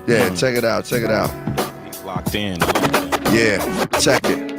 Yeah, check it out, check it out. He's locked in. Yeah, check it.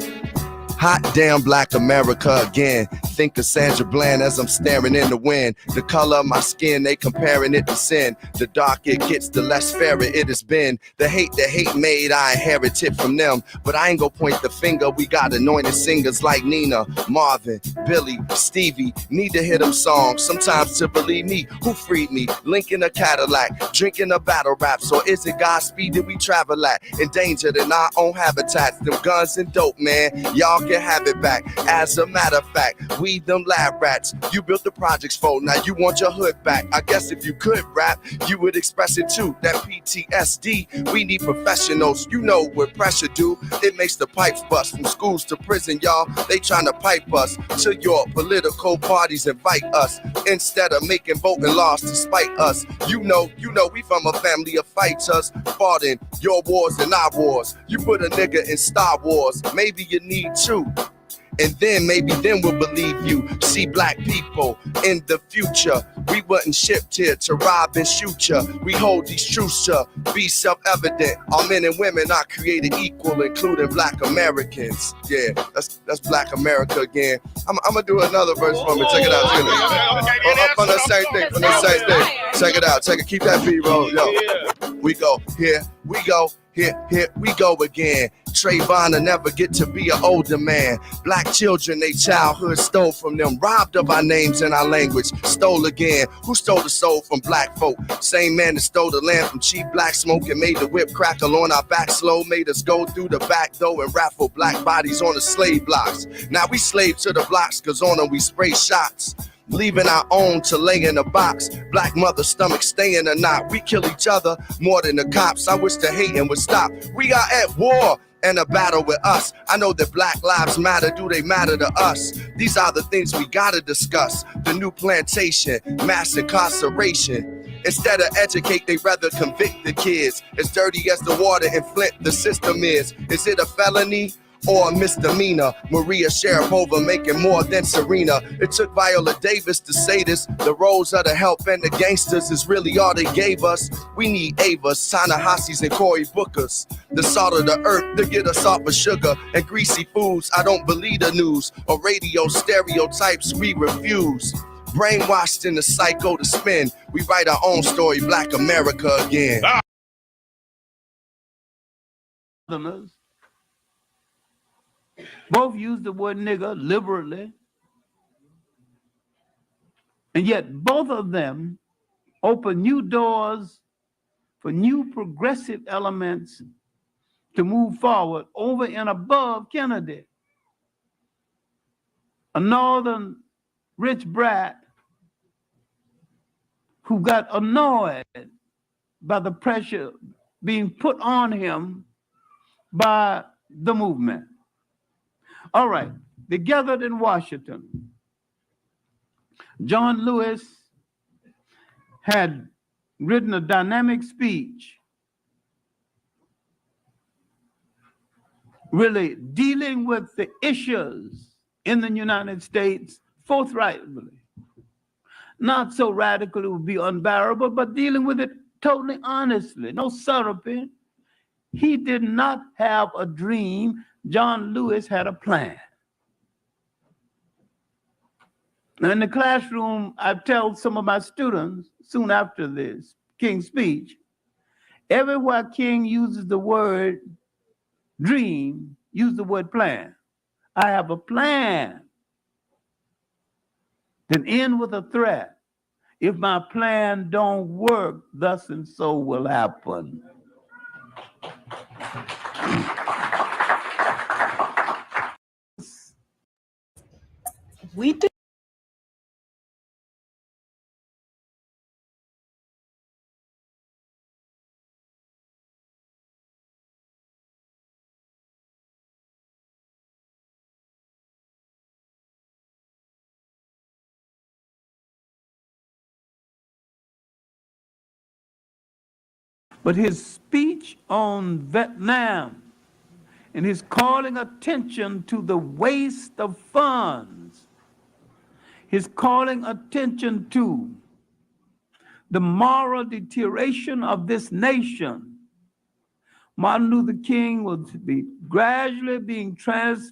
Hot damn black America again. Think of Sandra Bland as I'm staring in the wind. The color of my skin, they comparing it to sin. The darker it gets, the less fairer it has been. The hate made, I inherited from them. But I ain't gonna point the finger. We got anointed singers like Nina, Marvin, Billy, Stevie. Need to hear them songs. Sometimes to believe me, who freed me? Lincoln a Cadillac, drinking a battle raps. Or is it Godspeed that we travel at? Endangered in our own habitats. Them guns and dope, man. Y'all can have it back. As a matter of fact, we them lab rats. You built the projects for, now you want your hood back. I guess if you could rap, you would express it too. That PTSD, we need professionals. You know what pressure do. It makes the pipes bust. From schools to prison, y'all, they trying to pipe us. To your political parties invite us. Instead of making voting laws to spite us. You know, we from a family of fighters. Fought in your wars and our wars. You put a nigga in Star Wars. Maybe you need two. And then maybe then we'll believe you. See black people in the future. We wasn't shipped here to rob and shoot ya. We hold these truths to be self-evident. All men and women are created equal, including black Americans. Yeah, that's black America again. I'm gonna do another verse for me. Check it out. From the same thing. Check it out. Keep that beat roll. Yo, we go here. We go. Here we go again. Trayvon will never get to be an older man. Black children, they childhood stole from them. Robbed of our names and our language. Stole again. Who stole the soul from black folk? Same man that stole the land from cheap black smoke and made the whip crackle on our back slow. Made us go through the back door and raffle black bodies on the slave blocks. Now we slave to the blocks, cause on them we spray shots. Leaving our own to lay in a box. Black mother stomach staying or not. We kill each other more than the cops. I wish the hating would stop. We are at war and a battle with us. I know that black lives matter. Do they matter to us? These are the things we gotta discuss. The new plantation, mass incarceration. Instead of educate, they rather convict the kids. As dirty as the water in Flint the system is. Is it a felony? Or a misdemeanor? Maria Sharapova making more than Serena. It took Viola Davis to say this. The roles of the help and the gangsters is really all they gave us. We need Avas, Ta-Nehisi's, and Cory Bookers. The salt of the earth to get us off of sugar and greasy foods. I don't believe the news or radio stereotypes. We refuse. Brainwashed in the psycho to spin. We write our own story, Black America again. Both use the word nigger liberally, and yet both of them open new doors for new progressive elements to move forward over and above Kennedy. A northern rich brat who got annoyed by the pressure being put on him by the movement. All right, they gathered in Washington. John Lewis had written a dynamic speech really dealing with the issues in the United States forthrightly. Not so radical it would be unbearable, but dealing with it totally honestly, no subtlety. He did not have a dream. John Lewis had a plan. Now in the classroom, I tell some of my students soon after this King's speech, everywhere King uses the word dream, use the word plan. I have a plan. Then end with a threat. If my plan don't work, thus and so will happen. We do. But his speech on Vietnam and his calling attention to the waste of funds, his calling attention to the moral deterioration of this nation Martin Luther King was gradually being transferred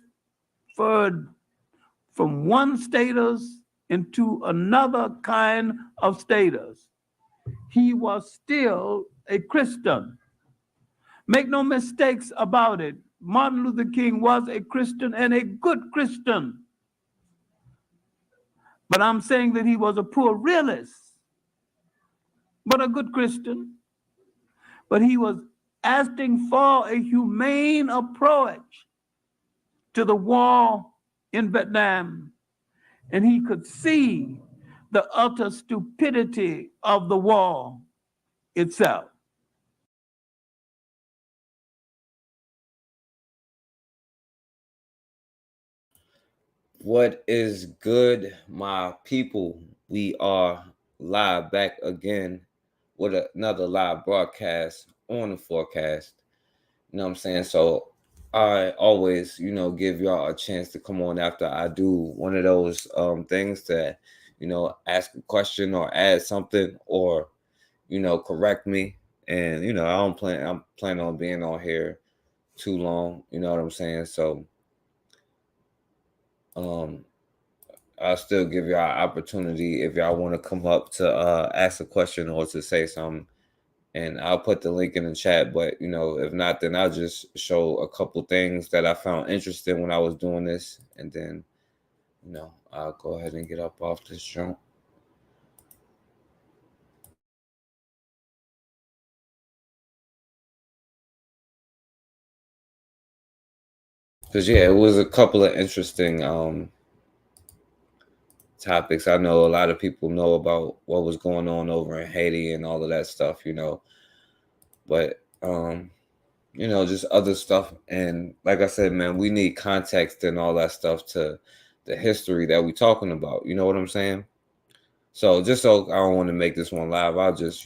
from one status into another kind of status. He was still a Christian. Make no mistakes about it. Martin Luther King was a Christian and a good Christian. But I'm saying that he was a poor realist, but a good Christian. But he was asking for a humane approach to the war in Vietnam. And he could see the utter stupidity of the war itself. What is good, my people? We are live back again with another live broadcast on the forecast. You know what I'm saying? So I always, give y'all a chance to come on after I do one of those things to, ask a question or add something or, correct me. And, I'm planning on being on here too long. You know what I'm saying? So I'll still give y'all an opportunity if y'all want to come up to ask a question or to say something, and I'll put the link in the chat. But if not, then I'll just show a couple things that I found interesting when I was doing this, and then I'll go ahead and get up off this jump. Because it was a couple of interesting topics. I know a lot of people know about what was going on over in Haiti and all of that stuff, but just other stuff. And like I said, man, we need context and all that stuff to the history that we're talking about. You know what I'm saying? So just so I don't want to make this one live, I'll just,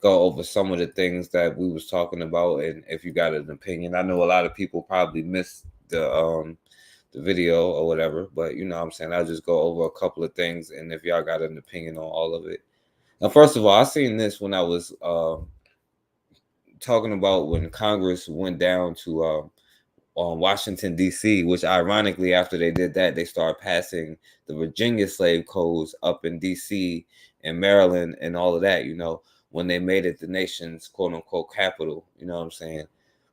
go over some of the things that we was talking about. And if you got an opinion, I know a lot of people probably missed the video or whatever, but I'll just go over a couple of things, and if y'all got an opinion on all of it. Now, first of all, I seen this when I was talking about when Congress went down to Washington, D.C., which ironically, after they did that, they started passing the Virginia slave codes up in D.C. and Maryland and all of that, when they made it the nation's quote unquote capital, you know what I'm saying?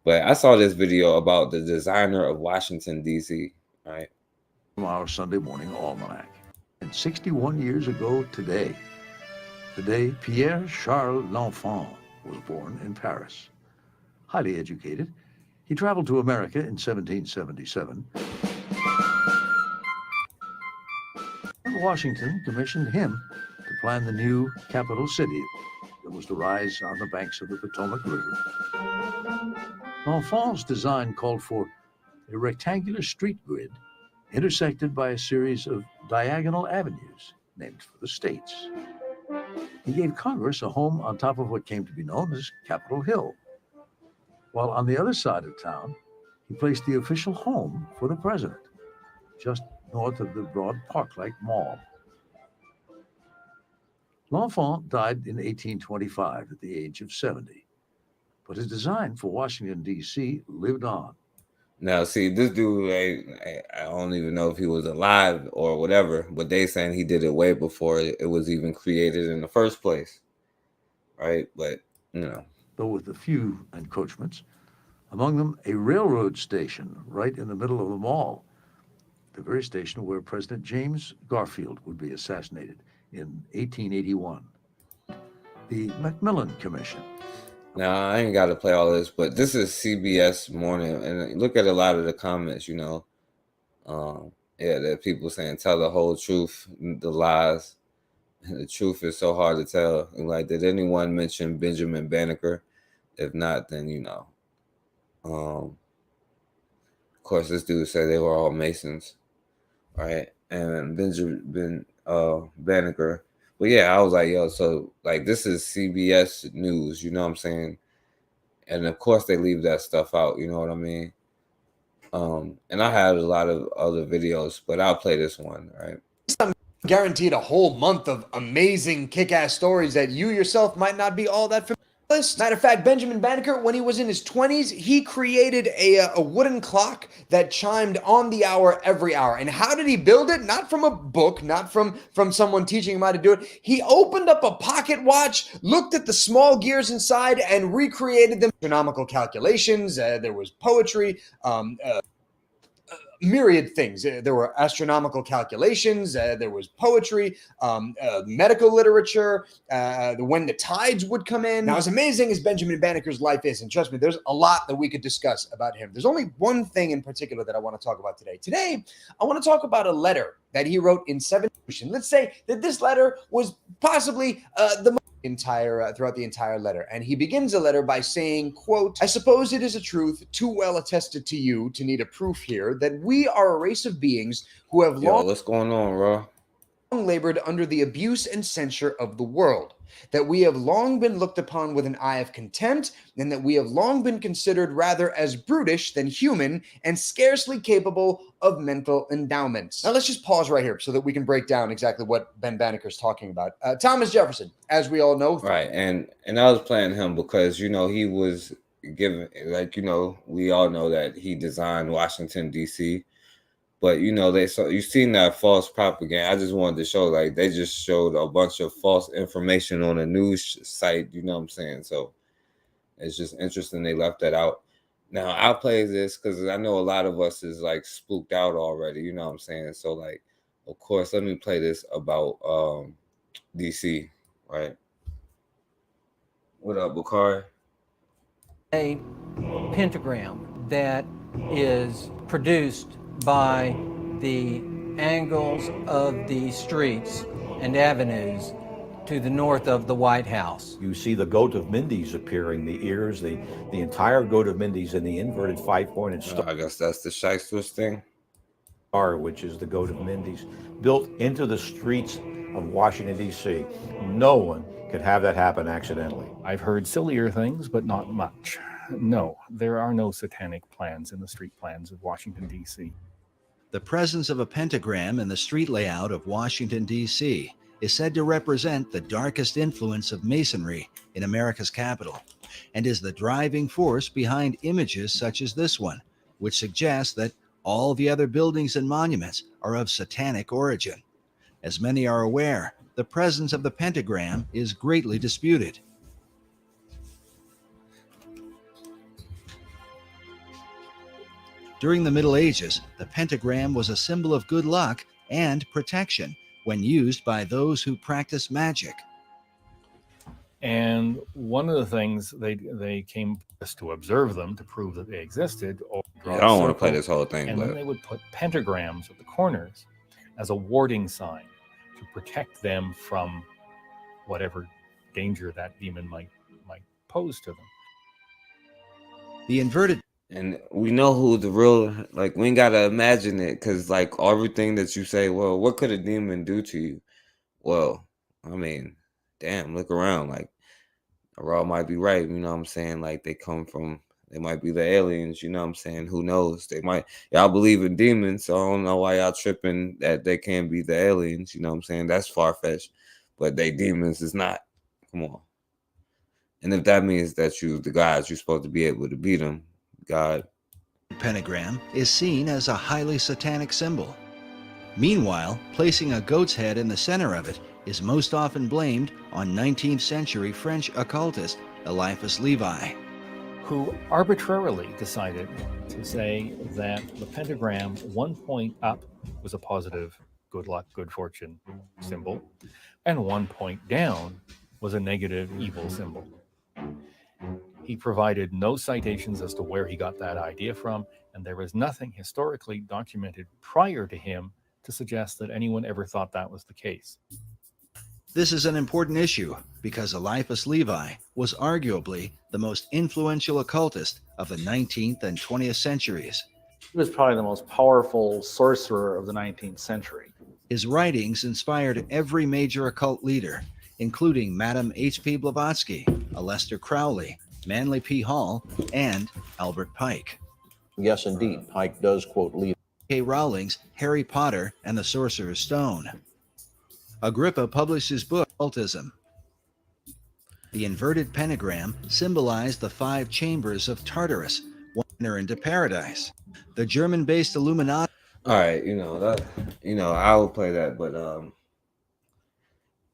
But I saw this video about the designer of Washington, D.C., right? From our Sunday morning almanac. And 61 years ago today, Pierre Charles L'Enfant was born in Paris. Highly educated, he traveled to America in 1777. Washington commissioned him to plan the new capital city that was to rise on the banks of the Potomac River. L'Enfant's design called for a rectangular street grid intersected by a series of diagonal avenues named for the states. He gave Congress a home on top of what came to be known as Capitol Hill, while on the other side of town, he placed the official home for the president, just north of the broad park-like mall. L'Enfant died in 1825 at the age of 70, but his design for Washington, D.C. lived on. Now, see, this dude, I don't even know if he was alive or whatever, but they saying he did it way before it was even created in the first place, right? But, Though with a few encroachments, among them a railroad station right in the middle of the mall, the very station where President James Garfield would be assassinated in 1881. The Macmillan Commission. Now, I ain't got to play all this, but this is CBS Morning, and look at a lot of the comments, that people saying, tell the whole truth, the lies. The truth is so hard to tell. Like, did anyone mention Benjamin Banneker? If not, then, of course, this dude said they were all Masons, right? And Benjamin Banneker. But yeah, I was like, yo, so like this is CBS News, you know what I'm saying? And of course they leave that stuff out, you know what I mean? And I had a lot of other videos, but I'll play this one, right? Guaranteed a whole month of amazing kick-ass stories that you yourself might not be all that familiar minimalist. Matter of fact, Benjamin Banneker, when he was in his 20s, he created a wooden clock that chimed on the hour every hour. And how did he build it? Not from a book, not from someone teaching him how to do it. He opened up a pocket watch, looked at the small gears inside, and recreated them. Astronomical calculations. There was poetry. Myriad things. There were astronomical calculations. There was poetry, medical literature, when the tides would come in. Now, as amazing as Benjamin Banneker's life is, and trust me, there's a lot that we could discuss about him. There's only one thing in particular that I want to talk about today. Today, I want to talk about a letter that he wrote in 7. Let's say that this letter was possibly the most throughout the entire letter. And he begins the letter by saying, quote, "I suppose it is a truth too well attested to you to need a proof here that we are a race of beings who have long what's going on, bro? labored under the abuse and censure of the world, that we have long been looked upon with an eye of contempt, and that we have long been considered rather as brutish than human and scarcely capable of mental endowments." Now, let's just pause right here so that we can break down exactly what Ben Banneker is talking about. Thomas Jefferson, as we all know. Right, and I was playing him because, you know, he was given, like, you know, we all know that he designed Washington, D.C., but, you know, you've seen that false propaganda. I just wanted to show, like, they just showed a bunch of false information on a news site, you know what I'm saying? So it's just interesting they left that out. Now, I'll play this because I know a lot of us is, like, spooked out already, you know what I'm saying? So, like, of course, let me play this about DC, right? What up, Bakari? A pentagram that is produced by the angles of the streets and avenues to the north of the White House. You see the goat of Mindy's appearing, the ears, the entire goat of Mindy's in the inverted five-pointed star. I guess that's the Shysters thing. Which is the goat of Mindy's, built into the streets of Washington, D.C. No one could have that happen accidentally. I've heard sillier things, but not much. No, there are no satanic plans in the street plans of Washington, D.C. The presence of a pentagram in the street layout of Washington, D.C. is said to represent the darkest influence of Masonry in America's capital, and is the driving force behind images such as this one, which suggests that all the other buildings and monuments are of satanic origin. As many are aware, the presence of the pentagram is greatly disputed. During the Middle Ages, the pentagram was a symbol of good luck and protection when used by those who practice magic. And one of the things they came just to observe them, to prove that they existed. Or I don't want to play this whole thing, and but then they would put pentagrams at the corners as a warding sign to protect them from whatever danger that demon might pose to them. The inverted. And we know who the real, like, we ain't got to imagine it, because, like, everything that you say, well, what could a demon do to you? Well, I mean, damn, look around. Like, Raw might be right, you know what I'm saying? Like, they might be the aliens, you know what I'm saying? Who knows? Y'all believe in demons, so I don't know why y'all tripping that they can't be the aliens, you know what I'm saying? That's far-fetched, but they demons is not. Come on. And if that means that you, the gods, you're supposed to be able to beat them, God. Pentagram is seen as a highly satanic symbol. Meanwhile, placing a goat's head in the center of it is most often blamed on 19th century French occultist Eliphas Levi, who arbitrarily decided to say that the pentagram, 1 point up was a positive good luck, good fortune symbol, and 1 point down was a negative evil symbol. He provided no citations as to where he got that idea from, and there was nothing historically documented prior to him to suggest that anyone ever thought that was the case. This is an important issue because Eliphas Levi was arguably the most influential occultist of the 19th and 20th centuries. He was probably the most powerful sorcerer of the 19th century. His writings inspired every major occult leader, including Madame H.P. Blavatsky, Aleister Crowley, Manly P. Hall, and Albert Pike. Yes, indeed, Pike does quote Levi. J.K. Rowling's Harry Potter and the Sorcerer's Stone. Agrippa published his book, Occultism. The inverted pentagram symbolized the 5 chambers of Tartarus, one enter into paradise. The German-based Illuminati. All right, I will play that, but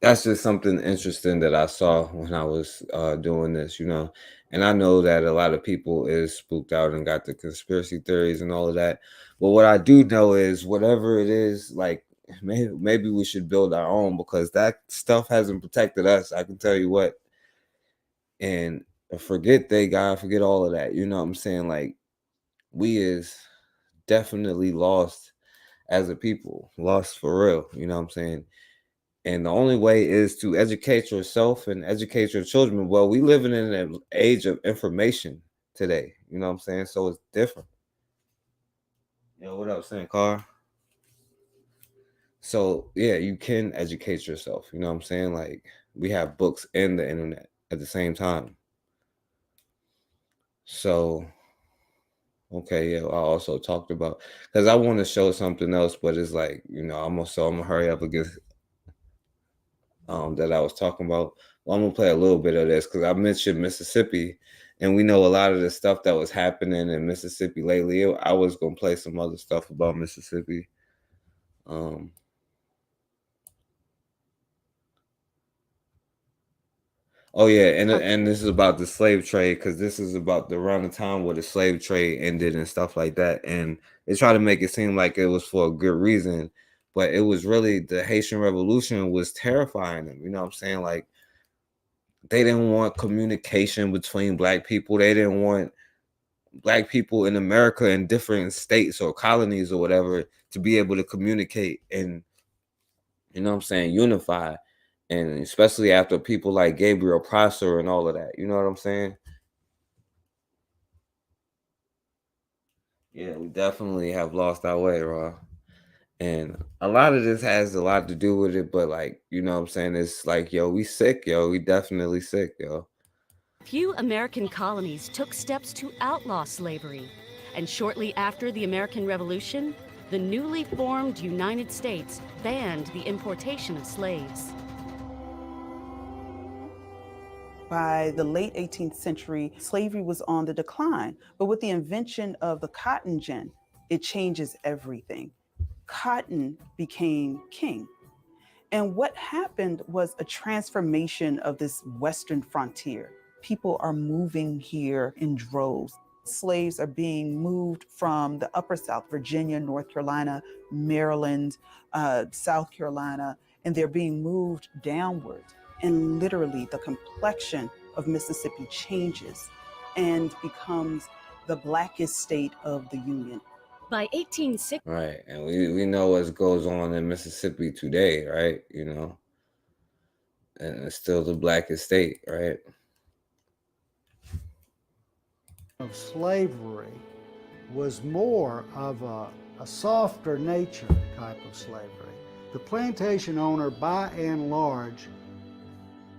that's just something interesting that I saw when I was doing this, and I know that a lot of people is spooked out and got the conspiracy theories and all of that. But what I do know is whatever it is, like maybe we should build our own, because that stuff hasn't protected us. I can tell you what. And forget God, forget all of that. You know what I'm saying? Like, we is definitely lost as a people, lost for real. You know what I'm saying? And the only way is to educate yourself and educate your children. Well, we living in an age of information today. You know what I'm saying? So it's different. What I was saying, Carr? So yeah, you can educate yourself. You know what I'm saying? Like, we have books and the internet at the same time. So, okay, yeah, I also talked about, because I want to show something else, but it's like, I'm gonna hurry up against that I was talking about. Well, I'm gonna play a little bit of this because I mentioned Mississippi, and we know a lot of the stuff that was happening in Mississippi lately. I was gonna play some other stuff about Mississippi. Oh yeah, and this is about the slave trade, because this is about around the time where the slave trade ended and stuff like that. And they try to make it seem like it was for a good reason, but it was really the Haitian Revolution was terrifying them. You know what I'm saying? Like, they didn't want communication between Black people. They didn't want Black people in America in different states or colonies or whatever to be able to communicate and, unify. And especially after people like Gabriel Prosser and all of that. You know what I'm saying? Yeah, we definitely have lost our way, Raw. And a lot of this has a lot to do with it, but like, you know what I'm saying? It's like, we sick, we definitely sick, Few American colonies took steps to outlaw slavery. And shortly after the American Revolution, the newly formed United States banned the importation of slaves. By the late 18th century, slavery was on the decline. But with the invention of the cotton gin, it changes everything. Cotton became king. And what happened was a transformation of this Western frontier. People are moving here in droves. Slaves are being moved from the upper South, Virginia, North Carolina, Maryland, South Carolina, and they're being moved downward. And literally the complexion of Mississippi changes and becomes the blackest state of the Union. By 1860, right, and we know what goes on in Mississippi today, right? And it's still the blackest state, right? Of slavery was more of a softer nature type of slavery. The plantation owner, by and large,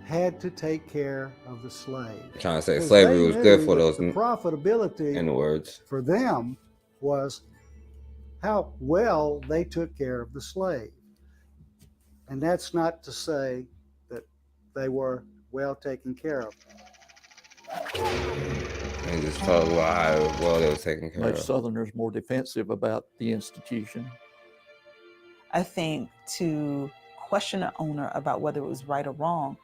had to take care of the slave. Trying to say slavery was good for those. The profitability, in the words, for them was how well they took care of the slave. And that's not to say that they were well taken care of. They just talk about how well they were taken care Make of. Southerners more defensive about the institution. I think to question an owner about whether it was right or wrong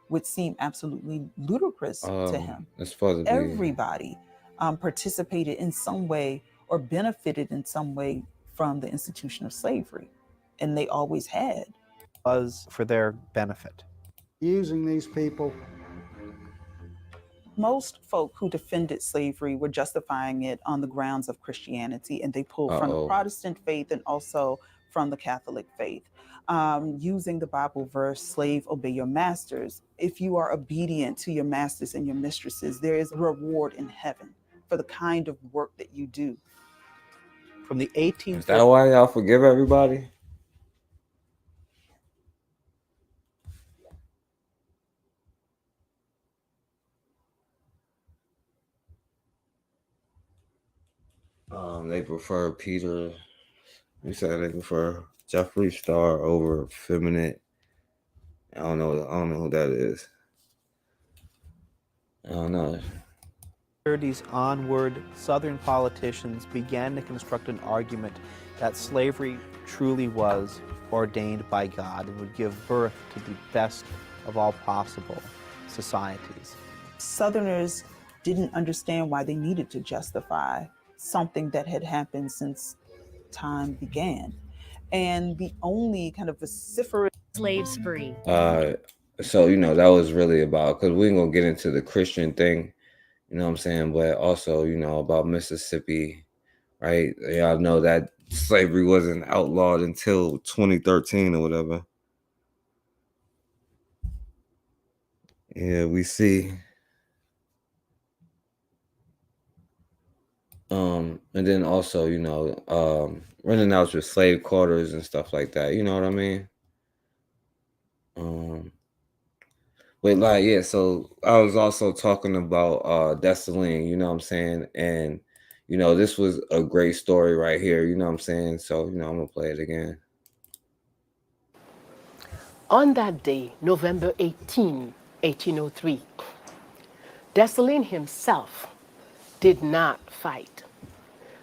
would seem absolutely ludicrous to him. It's supposed to be. Everybody participated in some way or benefited in some way from the institution of slavery, and they always had. Was for their benefit. Using these people. Most folk who defended slavery were justifying it on the grounds of Christianity, and they pulled from the Protestant faith and also from the Catholic faith. Using the Bible verse, slave, obey your masters. If you are obedient to your masters and your mistresses, there is a reward in heaven for the kind of work that you do. From the 18th. Is that why y'all forgive everybody? They prefer Peter. You said they prefer Jeffree Star over Feminine. I don't know who that is. I don't know. 30s onward, Southern politicians began to construct an argument that slavery truly was ordained by God and would give birth to the best of all possible societies. Southerners didn't understand why they needed to justify something that had happened since time began. And the only kind of vociferous Slaves free. So, you know, that was really about, because we ain't gonna get into the Christian thing, you know what I'm saying? But also, you know, about Mississippi, right? Y'all know that slavery wasn't outlawed until 2013 or whatever. Yeah, we see. And then also, you know, running out with slave quarters and stuff like that. You know what I mean? But like, yeah, so I was also talking about Dessalines, you know what I'm saying? And, you know, this was a great story right here, you know what I'm saying? So, you know, I'm gonna play it again. On that day, November 18, 1803, Dessalines himself did not fight.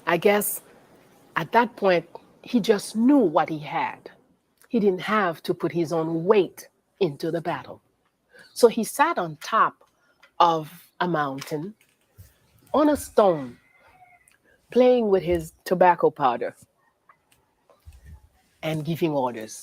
I guess at that point, he just knew what he had. He didn't have to put his own weight into the battle. So he sat on top of a mountain on a stone, playing with his tobacco powder and giving orders.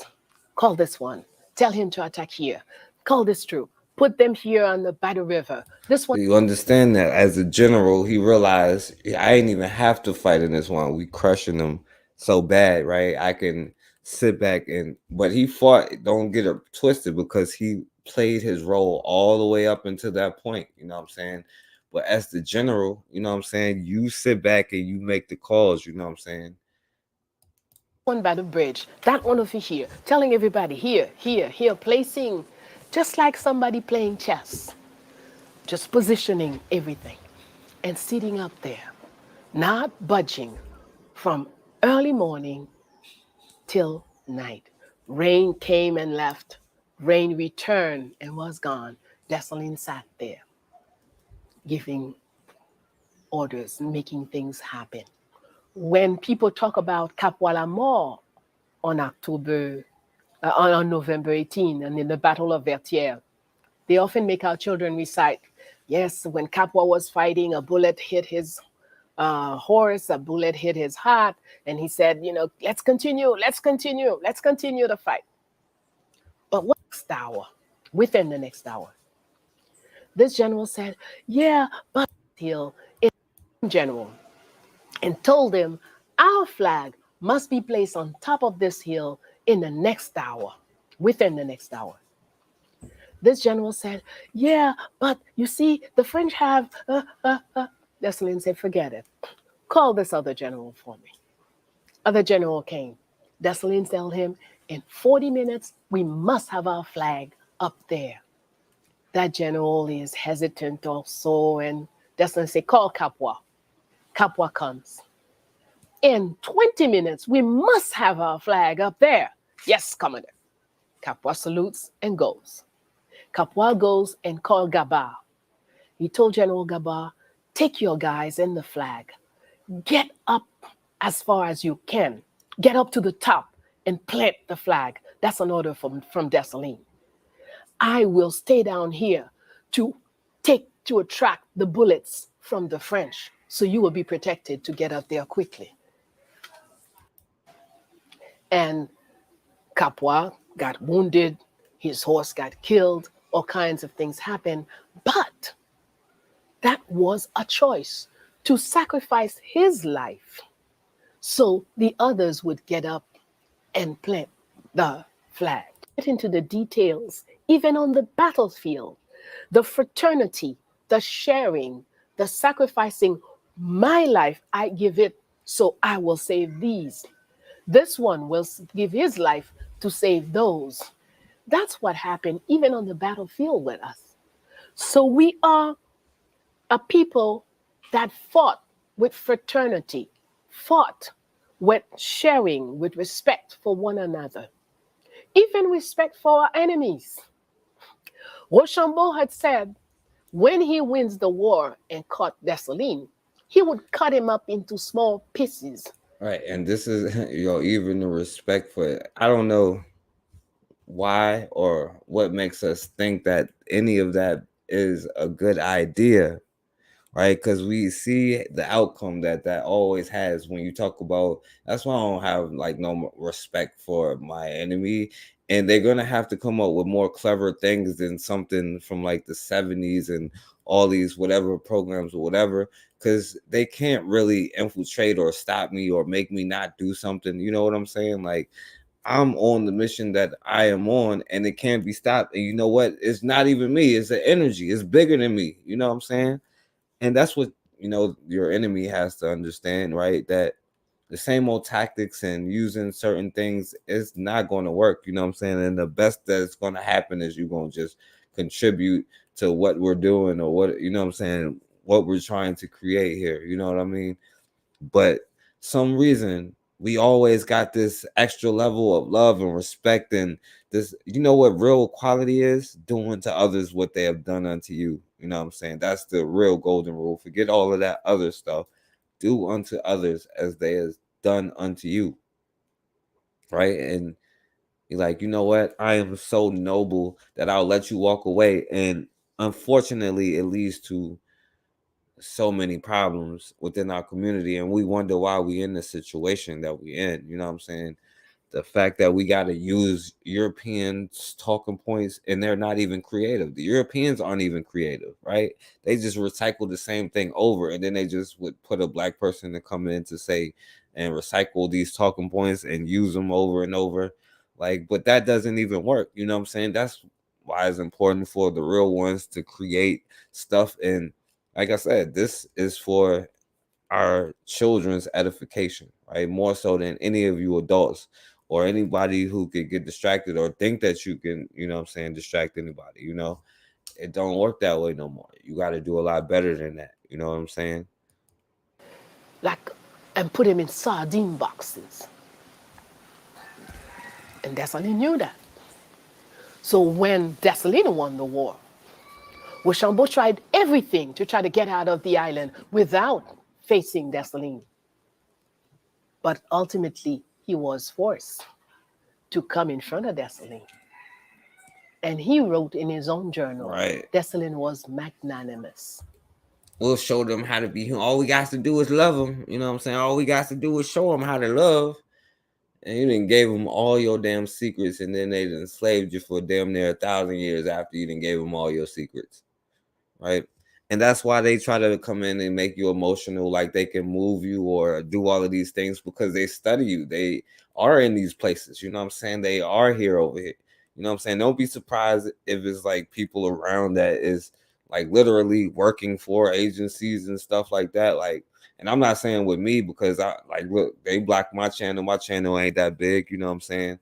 Call this one. Tell him to attack here. Call this troop. Put them here by the river. This one. You understand that as a general, he realized, yeah, I ain't even have to fight in this one. We crushing them so bad, right? I can sit back but he fought, don't get it twisted, because he played his role all the way up until that point, you know what I'm saying? But as the general, you know what I'm saying, you sit back and you make the calls, you know what I'm saying? One by the bridge, that one over here, telling everybody here, here, here, placing, just like somebody playing chess, just positioning everything and sitting up there, not budging from early morning till night. Rain came and left. Rain returned and was gone. Dessalines sat there, giving orders, making things happen. When people talk about Cap Wallamore on November 18 and in the Battle of Vertières, they often make our children recite, yes, when Capua was fighting, a bullet hit his horse, a bullet hit his heart, and he said, you know, let's continue the fight. But what next hour, within the next hour, this general said, yeah, but he'll general, and told him our flag must be placed on top of this hill in the next hour, within the next hour. This general said, yeah, but you see, the French have, Dessalines said, forget it. Call this other general for me. Other general came. Dessalines told him, in 40 minutes, we must have our flag up there. That general is hesitant also, and Dessalines said, call Capua. Capua comes. In 20 minutes, we must have our flag up there. Yes, Commander. Capua salutes and goes. Capua goes and called Gabar. He told General Gabar, take your guys and the flag. Get up as far as you can. Get up to the top and plant the flag. That's an order from Dessalines. I will stay down here to attract the bullets from the French, so you will be protected to get up there quickly. And Capua got wounded, his horse got killed, all kinds of things happened, but that was a choice to sacrifice his life so the others would get up and plant the flag. Get into the details, even on the battlefield, the fraternity, the sharing, the sacrificing. My life, I give it, so I will save these. This one will give his life to save those. That's what happened even on the battlefield with us. So we are a people that fought with fraternity, fought with sharing, with respect for one another, even respect for our enemies. Rochambeau had said, When he wins the war and caught Dessalines, he would cut him up into small pieces. Right. And this is, even the respect for it. I don't know why or what makes us think that any of that is a good idea, right? Because we see the outcome that always has when you talk about. That's why I don't have like no respect for my enemy, and they're gonna have to come up with more clever things than something from like the 70s and all these whatever programs or whatever, because they can't really infiltrate or stop me or make me not do something. You know what I'm saying? Like, I'm on the mission that I am on, and it can't be stopped. And you know what? It's not even me. It's the energy. It's bigger than me. You know what I'm saying? And that's what, your enemy has to understand, right? That the same old tactics and using certain things is not going to work. You know what I'm saying? And the best that's going to happen is you're going to just contribute to what we're doing, or what, you know what I'm saying, what we're trying to create here. You know what I mean? But some reason we always got this extra level of love and respect, and this, you know what real equality is? Doing to others what they have done unto you. You know what I'm saying? That's the real golden rule. Forget all of that other stuff. Do unto others as they has done unto you. Right? And you're like, you know what? I am so noble that I'll let you walk away. And unfortunately, it leads to so many problems within our community, and we wonder why we in the situation that we in. You know what I'm saying? The fact that we got to use Europeans talking points, and they're not even creative. The Europeans aren't even creative, right? They just recycle the same thing over, and then they just would put a black person to come in to say and recycle these talking points and use them over and over. Like, but that doesn't even work. You know what I'm saying? That's why it's important for the real ones to create stuff. And like I said, this is for our children's edification, right? More so than any of you adults or anybody who could get distracted or think that you can, you know what I'm saying, distract anybody. It don't work that way no more. You got to do a lot better than that. You know what I'm saying? And put him in sardine boxes. And Dessalines knew that. So when Dessalines won the war, Rochambeau tried everything to try to get out of the island without facing Dessalines. But ultimately, he was forced to come in front of Dessalines. And he wrote in his own journal, right, Dessalines was magnanimous. We'll show them how to be human. All we got to do is love them. You know what I'm saying? All we got to do is show them how to love. And you done gave them all your damn secrets, and then they enslaved you for damn near 1,000 years after you done gave them all your secrets. Right? And that's why they try to come in and make you emotional, like they can move you or do all of these things, because they study you. They are in these places. You know what I'm saying? They are here over here. You know what I'm saying? Don't be surprised if it's like people around that is like literally working for agencies and stuff like that. Like, and I'm not saying with me, because I like, look, they blocked my channel. My channel ain't that big. You know what I'm saying?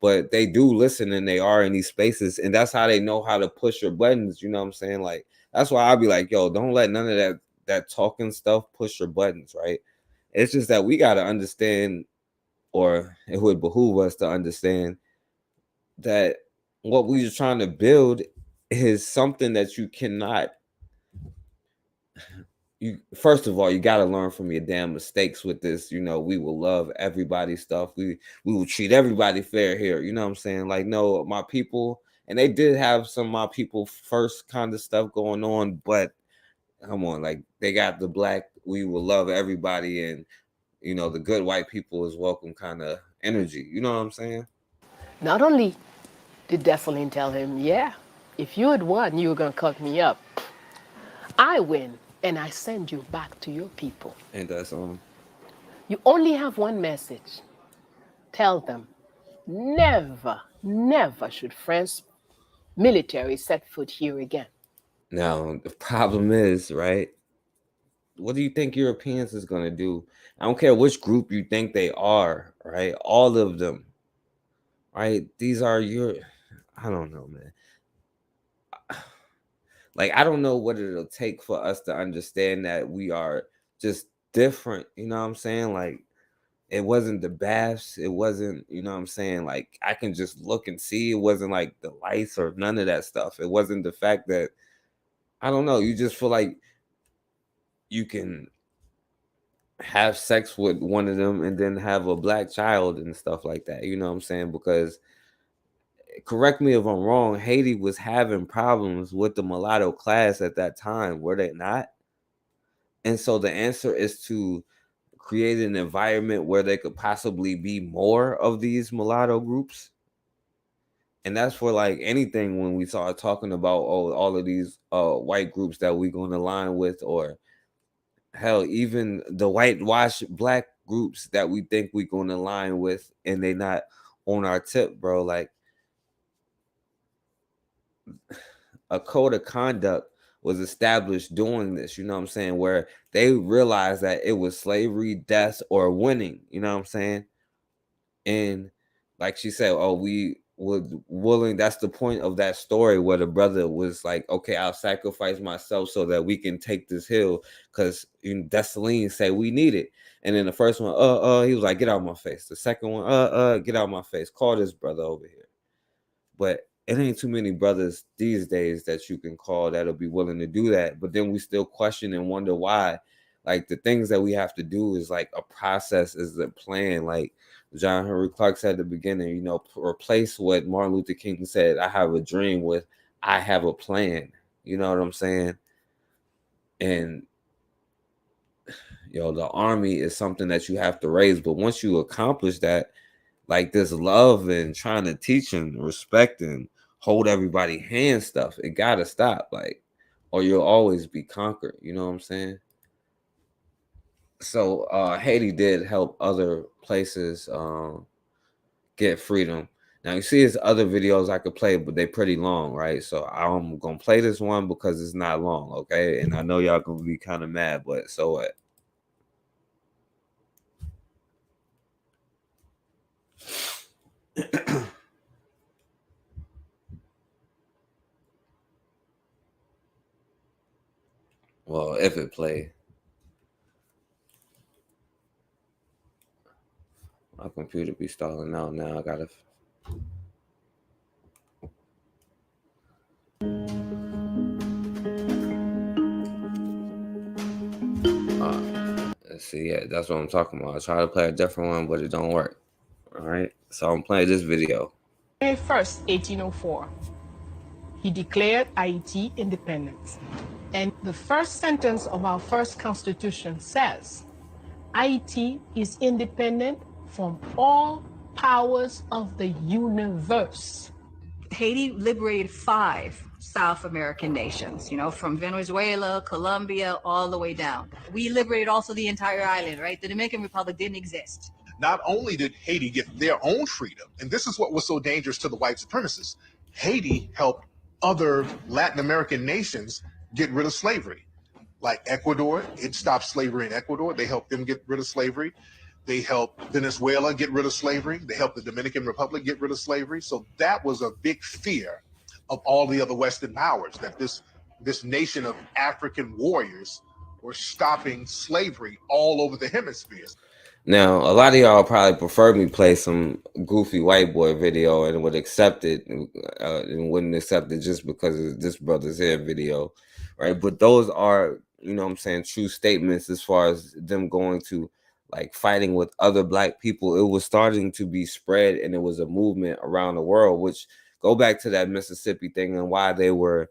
But they do listen, and they are in these spaces, and that's how they know how to push your buttons. You know what I'm saying? Like, that's why I'll be like, yo, don't let none of that talking stuff push your buttons, right? It's just that we got to understand, or it would behoove us to understand, that what we're trying to build is something that you cannot. First of all, you got to learn from your damn mistakes with this. We will love everybody stuff. We will treat everybody fair here. You know what I'm saying? Like, no, my people. And they did have some of my people first kind of stuff going on, but come on, like, they got the black, we will love everybody, and the good white people is welcome kind of energy. You know what I'm saying? Not only did Dessalines tell him, yeah, if you had won, you were going to cut me up. I win, and I send you back to your people. And that's on. You only have one message. Tell them, never, never should France military set foot here again. Now, the problem is, right, what do you think Europeans is going to do? I don't care which group you think they are, right? All of them, right? These are I don't know, man. Like, I don't know what it'll take for us to understand that we are just different. You know what I'm saying? Like, it wasn't the baths. It wasn't, you know what I'm saying? Like, I can just look and see. It wasn't like the lights or none of that stuff. It wasn't the fact that I don't know, you just feel like you can have sex with one of them and then have a black child and stuff like that. You know what I'm saying? Because correct me if I'm wrong, Haiti was having problems with the mulatto class at that time, were they not? And so the answer is to create an environment where there could possibly be more of these mulatto groups. And that's for like anything when we start talking about all of these white groups that we're going to align with, or hell, even the whitewashed black groups that we think we're going to align with, and they not on our tip, bro. Like, a code of conduct was established doing this, you know what I'm saying, where they realized that it was slavery, death, or winning, you know what I'm saying? And like she said, oh, we would willing, that's the point of that story, where the brother was like, okay, I'll sacrifice myself so that we can take this hill, because Dessalines said we need it. And then the first one, he was like, get out of my face. The second one, get out of my face. Call this brother over here. But it ain't too many brothers these days that you can call that'll be willing to do that. But then we still question and wonder why. Like, the things that we have to do is like a process, is a plan. Like John Henry Clark said at the beginning, you know, replace what Martin Luther King said, I have a dream, with I have a plan. You know what I'm saying? And the army is something that you have to raise. But once you accomplish that, like this love and trying to teach and respect and hold everybody hand stuff, it gotta stop, like, or you'll always be conquered. You know what I'm saying? So Haiti did help other places get freedom. Now you see his other videos I could play, but they're pretty long, right? So I'm gonna play this one because it's not long, okay? And I know y'all gonna be kind of mad, but so what? Well, if it play. My computer be stalling out now. I gotta. Let's see. Yeah, that's what I'm talking about. I try to play a different one, but it don't work. All right. So I'm playing this video. May 1st, 1804, he declared Haiti independent. And the first sentence of our first constitution says, Haiti is independent from all powers of the universe. Haiti liberated 5 South American nations, from Venezuela, Colombia, all the way down. We liberated also the entire island, right? The Dominican Republic didn't exist. Not only did Haiti get their own freedom, and this is what was so dangerous to the white supremacists, Haiti helped other Latin American nations get rid of slavery. Like Ecuador, it stopped slavery in Ecuador. They helped them get rid of slavery. They helped Venezuela get rid of slavery. They helped the Dominican Republic get rid of slavery. So that was a big fear of all the other Western powers, that this nation of African warriors were stopping slavery all over the hemispheres. Now, a lot of y'all probably prefer me play some goofy white boy video and would accept it and wouldn't accept it just because of this brother's here video, right? But those are, true statements as far as them going to like fighting with other black people. It was starting to be spread, and it was a movement around the world, which go back to that Mississippi thing and why they were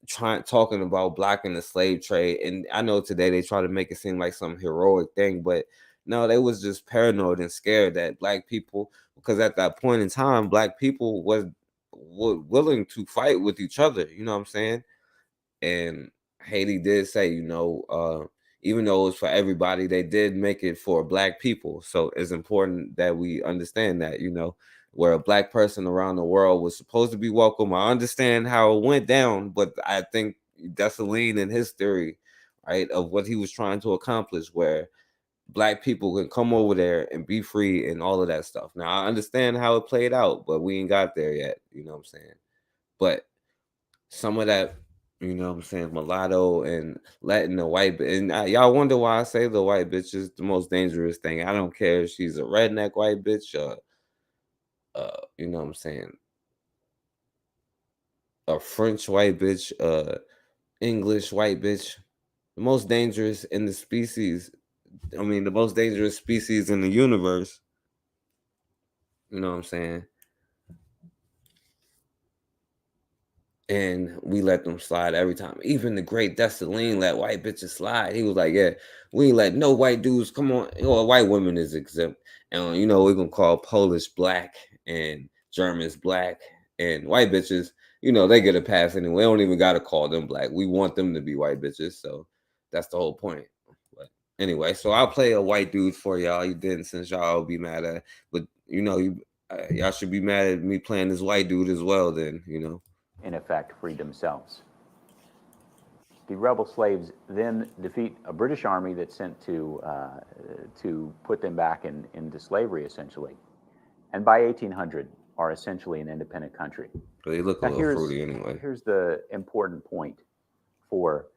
talking about blocking the slave trade. And I know today they try to make it seem like some heroic thing, but no, they was just paranoid and scared that black people, because at that point in time, black people were willing to fight with each other. You know what I'm saying? And Haiti did say, even though it was for everybody, they did make it for black people. So it's important that we understand that, where a black person around the world was supposed to be welcome. I understand how it went down, but I think Dessalines and his theory, right, of what he was trying to accomplish, where black people can come over there and be free and all of that stuff. Now, I understand how it played out, but we ain't got there yet. You know what I'm saying? But some of that, mulatto and letting the white, and y'all wonder why I say the white bitch is the most dangerous thing. I don't care if she's a redneck white bitch or, a French white bitch, English white bitch, the most dangerous in the species. I mean, the most dangerous species in the universe. You know what I'm saying? And we let them slide every time. Even the great Dessalines let white bitches slide. He was like, yeah, we ain't let no white dudes come on. You know, white women is exempt. And, you know, we're going to call Polish black and Germans black. And white bitches, you know, they get a pass anyway. We don't even got to call them black. We want them to be white bitches. So that's the whole point. But anyway, so I'll play a white dude for y'all. You didn't, since y'all be mad at it. But, you know, y'all should be mad at me playing this white dude as well then, you know. In effect, freed themselves. The rebel slaves then defeat a British army that's sent to put them back into slavery, essentially. And by 1800, are essentially an independent country. They look a little fruity anyway. Here's the important point for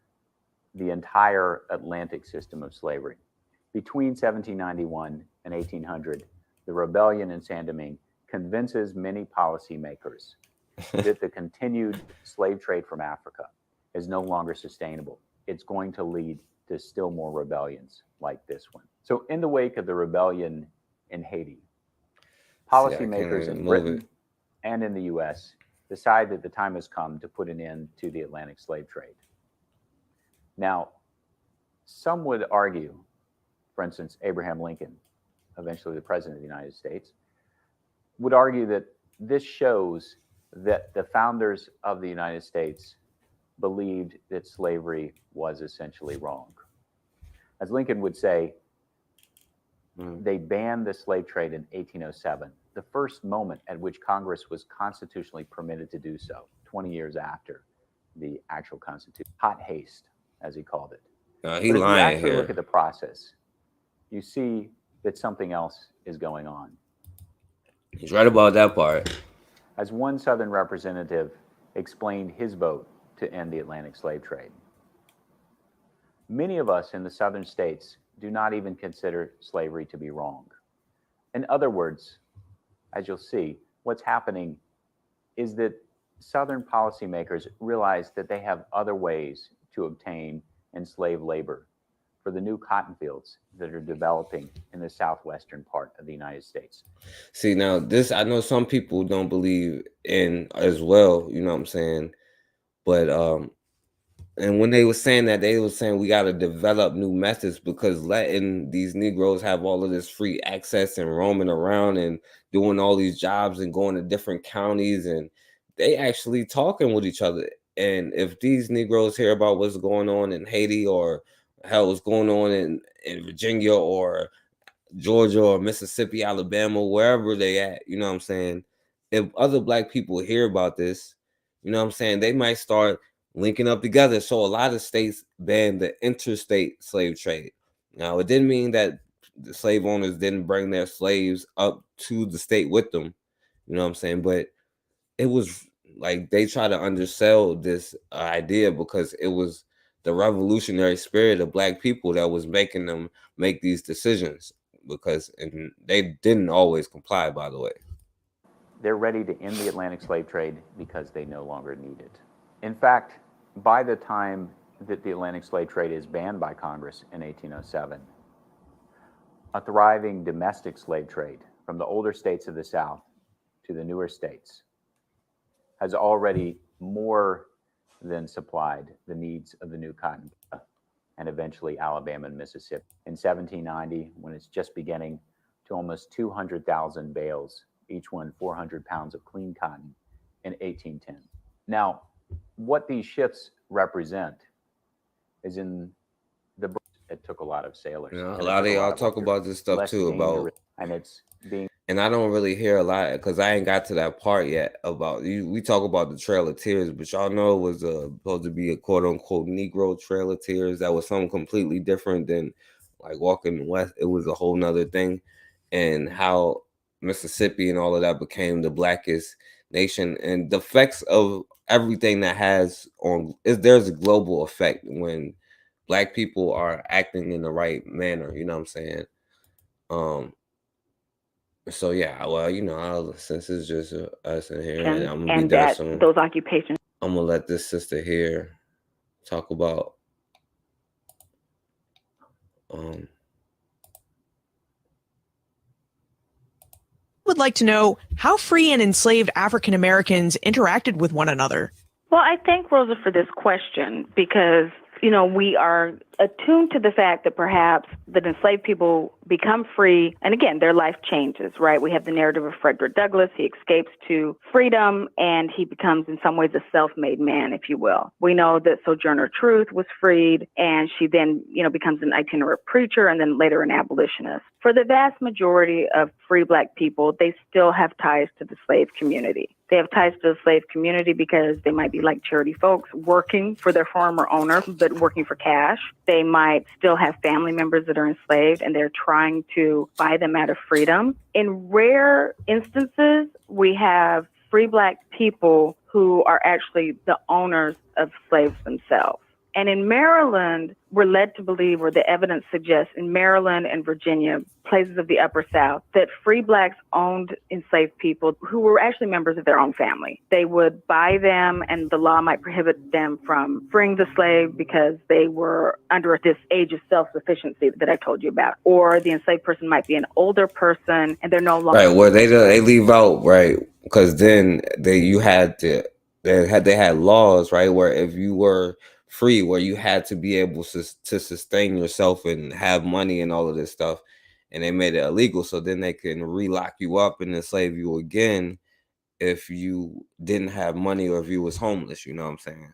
the entire Atlantic system of slavery. Between 1791 and 1800, the rebellion in Saint Domingue convinces many policymakers that the continued slave trade from Africa is no longer sustainable. It's going to lead to still more rebellions like this one. So in the wake of the rebellion in Haiti, policymakers in Britain and in the US decide that the time has come to put an end to the Atlantic slave trade. Now, some would argue, for instance, Abraham Lincoln, eventually the President of the United States, would argue that this shows that the founders of the United States believed that slavery was essentially wrong. As Lincoln would say, they banned the slave trade in 1807, the first moment at which Congress was constitutionally permitted to do so, 20 years after the actual Constitution. Hot haste, as he called it. He but if lying you actually here. look at the process, you see that something else is going on. He's right about that part. As one Southern representative explained his vote to end the Atlantic slave trade. Many of us in the Southern states do not even consider slavery to be wrong. In other words, as you'll see, what's happening is that Southern policymakers realize that they have other ways to obtain enslaved labor for the new cotton fields that are developing in the southwestern part of the United States. See, now this, I know some people don't believe in as well, you know what I'm saying? But, and when they were saying that, they were saying we got to develop new methods because letting these Negroes have all of this free access and roaming around and doing all these jobs and going to different counties, and they actually talking with each other. And if these Negroes hear about what's going on in Haiti or hell what's going on in Virginia or Georgia or Mississippi, Alabama, wherever they at, you know what I'm saying? If other black people hear about this, you know what I'm saying, they might start linking up together. So a lot of states banned the interstate slave trade. Now, it didn't mean that the slave owners didn't bring their slaves up to the state with them, you know what I'm saying? But it was like they try to undersell this idea because it was the revolutionary spirit of black people that was making them make these decisions, because and they didn't always comply, by the way. They're ready to end the Atlantic slave trade because they no longer need it. In fact, by the time that the Atlantic slave trade is banned by Congress in 1807, a thriving domestic slave trade from the older states of the South to the newer states has already more than supplied the needs of the new cotton and eventually Alabama and Mississippi. In 1790, when it's just beginning, to almost 200,000 bales, each one 400 pounds of clean cotton in 1810. Now, what these ships represent is in the, it took a lot of sailors. Yeah, a lot of y'all talk about this stuff too, about, and it's being, and I don't really hear a lot because I ain't got to that part yet about you. We talk about the Trail of Tears, but y'all know it was supposed to be a quote unquote Negro Trail of Tears. That was something completely different than like walking west. It was a whole nother thing, and how Mississippi and all of that became the blackest nation, and the effects of everything that has on is there's a global effect when black people are acting in the right manner, you know what I'm saying? So yeah, well, you know, since it's just us in here, and I'm gonna be done soon. Those occupations. I'm gonna let this sister here talk about Would like to know how free and enslaved African Americans interacted with one another. Well, I thank Rosa for this question because, you know, we are attuned to the fact that perhaps the enslaved people become free, and again, their life changes, right? We have the narrative of Frederick Douglass. He escapes to freedom, and he becomes, in some ways, a self-made man, if you will. We know that Sojourner Truth was freed, and she then, you know, becomes an itinerant preacher and then later an abolitionist. For the vast majority of free Black people, they still have ties to the slave community. They have ties to the slave community because they might be like charity folks working for their former owner, but working for cash. They might still have family members that are enslaved and they're trying to buy them out of freedom. In rare instances, we have free Black people who are actually the owners of slaves themselves. And in Maryland, we're led to believe, or the evidence suggests, in Maryland and Virginia, places of the Upper South, that free Blacks owned enslaved people who were actually members of their own family. They would buy them, and the law might prohibit them from freeing the slave because they were under this age of self-sufficiency that I told you about. Or the enslaved person might be an older person, and they're no longer... right, where they leave out, right, because then they had laws, right, where if you were free, where you had to be able to sustain yourself and have money and all of this stuff, and they made it illegal, so then they can relock you up and enslave you again if you didn't have money or if you was homeless. You know what I'm saying?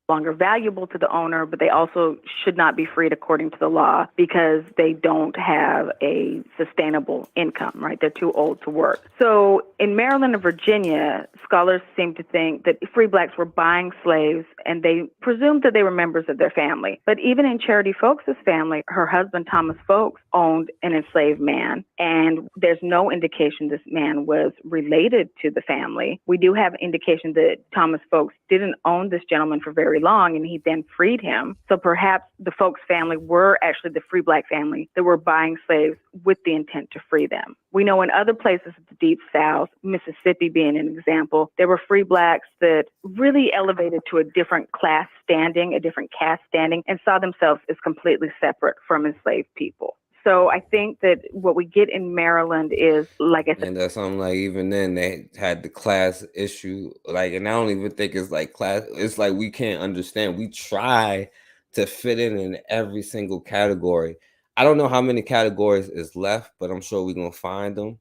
Longer valuable to the owner, but they also should not be freed according to the law because they don't have a sustainable income, right? They're too old to work. So in Maryland and Virginia, scholars seem to think that free Blacks were buying slaves and they presumed that they were members of their family. But even in Charity Folks' family, her husband, Thomas Folks, owned an enslaved man, and there's no indication this man was related to the family. We do have indication that Thomas Folks didn't own this gentleman for very long, and he then freed him. So perhaps the Folks family were actually the free Black family that were buying slaves with the intent to free them. We know in other places of the Deep South, Mississippi being an example, there were free Blacks that really elevated to a different class standing, a different caste standing, and saw themselves as completely separate from enslaved people. So I think that what we get in Maryland is, like I said, and that's something like even then they had the class issue, like, and I don't even think it's like class. It's like we can't understand. We try to fit in every single category. I don't know how many categories is left, but I'm sure we're gonna find them.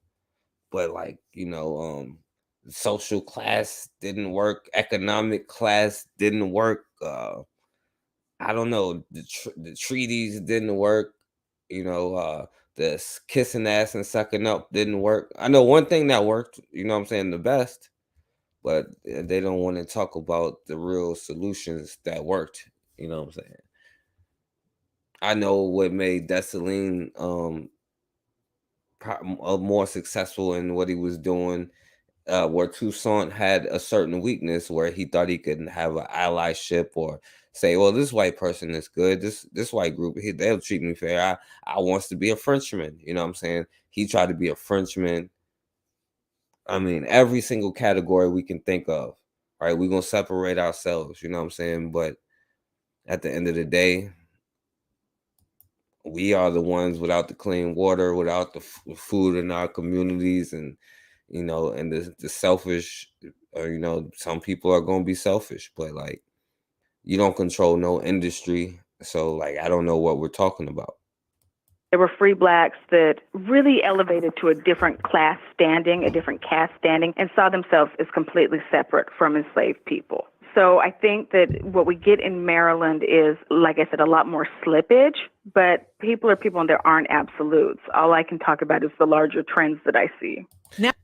But like, you know, social class didn't work, economic class didn't work. I don't know, the treaties didn't work. You know, this kissing ass and sucking up didn't work. I know one thing that worked, you know what I'm saying, the best, but they don't want to talk about the real solutions that worked. You know what I'm saying? I know what made Dessalines more successful in what he was doing, where Toussaint had a certain weakness where he thought he could have an allyship or say, well, this white person is good. This white group, they'll treat me fair. I wants to be a Frenchman. You know what I'm saying? He tried to be a Frenchman. I mean, every single category we can think of, right? We're going to separate ourselves, you know what I'm saying? But at the end of the day, we are the ones without the clean water, without the food in our communities, and, you know, and the selfish, you know, some people are going to be selfish, but like, you don't control no industry. So like, I don't know what we're talking about. there were free Blacks that really elevated to a different class standing, a different caste standing, and saw themselves as completely separate from enslaved people. So I think that what we get in Maryland is, like I said, a lot more slippage, but people are people and there aren't absolutes. All I can talk about is the larger trends that I see.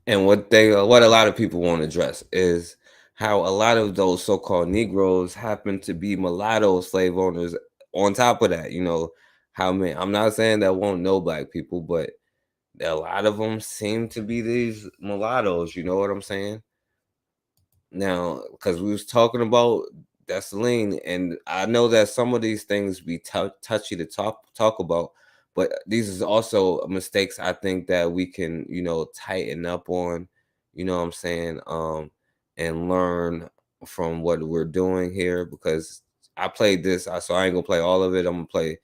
And what a lot of people won't address is how a lot of those so-called Negroes happen to be mulatto slave owners. On top of that, you know, how many, I'm not saying that won't know Black people, but a lot of them seem to be these mulattoes, you know what I'm saying? Now, because we was talking about Dessalines, and I know that some of these things be touchy to talk about, but these is also mistakes I think that we can, you know, tighten up on, you know what I'm saying, and learn from what we're doing here, because I played this, so I ain't gonna play all of it. I'm gonna play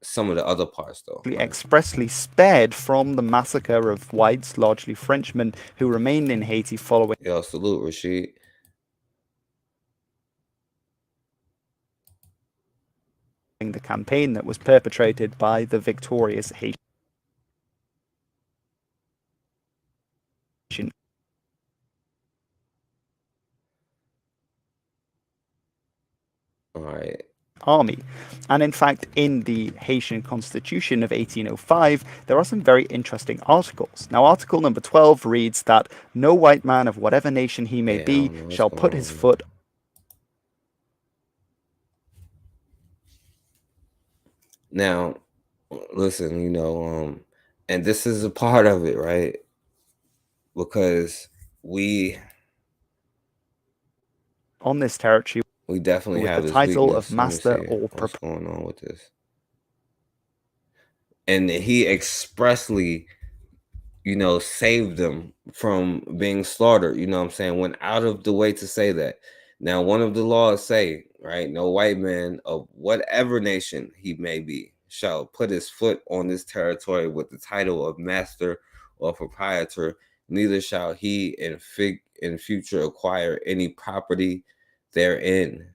some of the other parts though. Expressly spared from the massacre of whites, largely Frenchmen, who remained in Haiti following. Yo, salute, Rashid. The campaign that was perpetrated by the victorious Haitian. All right. Army. And in fact, in the Haitian Constitution of 1805, there are some very interesting articles. Now, Article number 12 reads that no white man of whatever nation he may be shall put his foot. Now, listen, and this is a part of it, right? Because on this territory, we definitely have the this title weakness. of master or what's going on with this. And he expressly, saved them from being slaughtered. You know what I'm saying? Went out of the way to say that. Now, one of the laws say, right, no white man of whatever nation he may be shall put his foot on this territory with the title of master or proprietor, neither shall he in future acquire any property therein.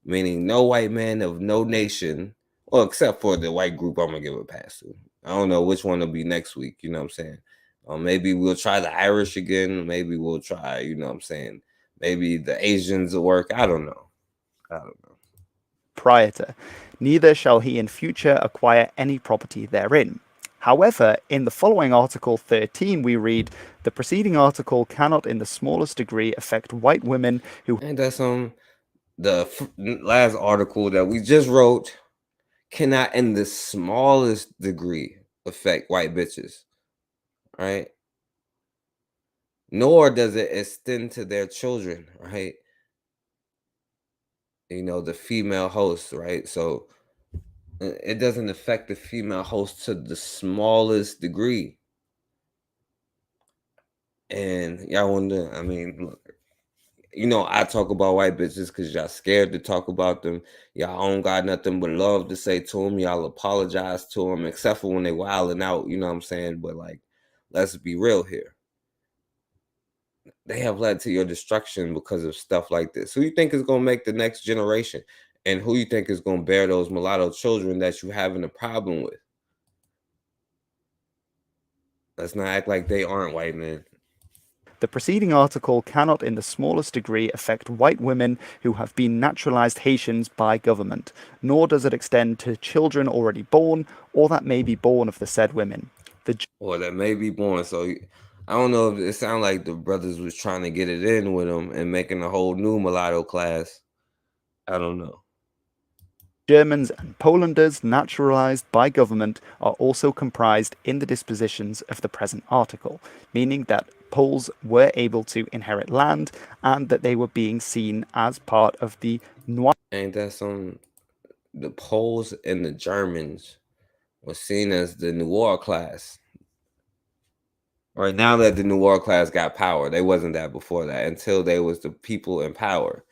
Meaning no white man of no nation, well, except for the white group I'm gonna give a pass to. I don't know which one will be next week, you know what I'm saying? Maybe we'll try the Irish again. Maybe we'll try, you know what I'm saying? Maybe the Asians will work. I don't know. Proprietor. Neither shall he in future acquire any property therein. However, in the following Article 13, we read, the preceding article cannot in the smallest degree affect white women who... And that's the last article that we just wrote cannot in the smallest degree affect white bitches, right? Nor does it extend to their children, right? The female host, right? So it doesn't affect the female host to the smallest degree. And y'all wonder, look, I talk about white bitches because y'all scared to talk about them. Y'all don't got nothing but love to say to them. Y'all apologize to them, except for when they wilding out, you know what I'm saying? But let's be real here. They have led to your destruction because of stuff like this. Who you think is going to make the next generation? And who you think is going to bear those mulatto children that you having a problem with? Let's not act like they aren't white men. The preceding article cannot in the smallest degree affect white women who have been naturalized Haitians by government, nor does it extend to children already born or that may be born of the said women. Or that may be born. So I don't know if it sounded like the brothers was trying to get it in with them and making a whole new mulatto class. I don't know. Germans and Polanders naturalized by government are also comprised in the dispositions of the present article, meaning that Poles were able to inherit land and that they were being seen as part of the Noir. Ain't that the Poles and the Germans were seen as the Noir class. Right now that the Noir class got power, they wasn't that before that until they was the people in power.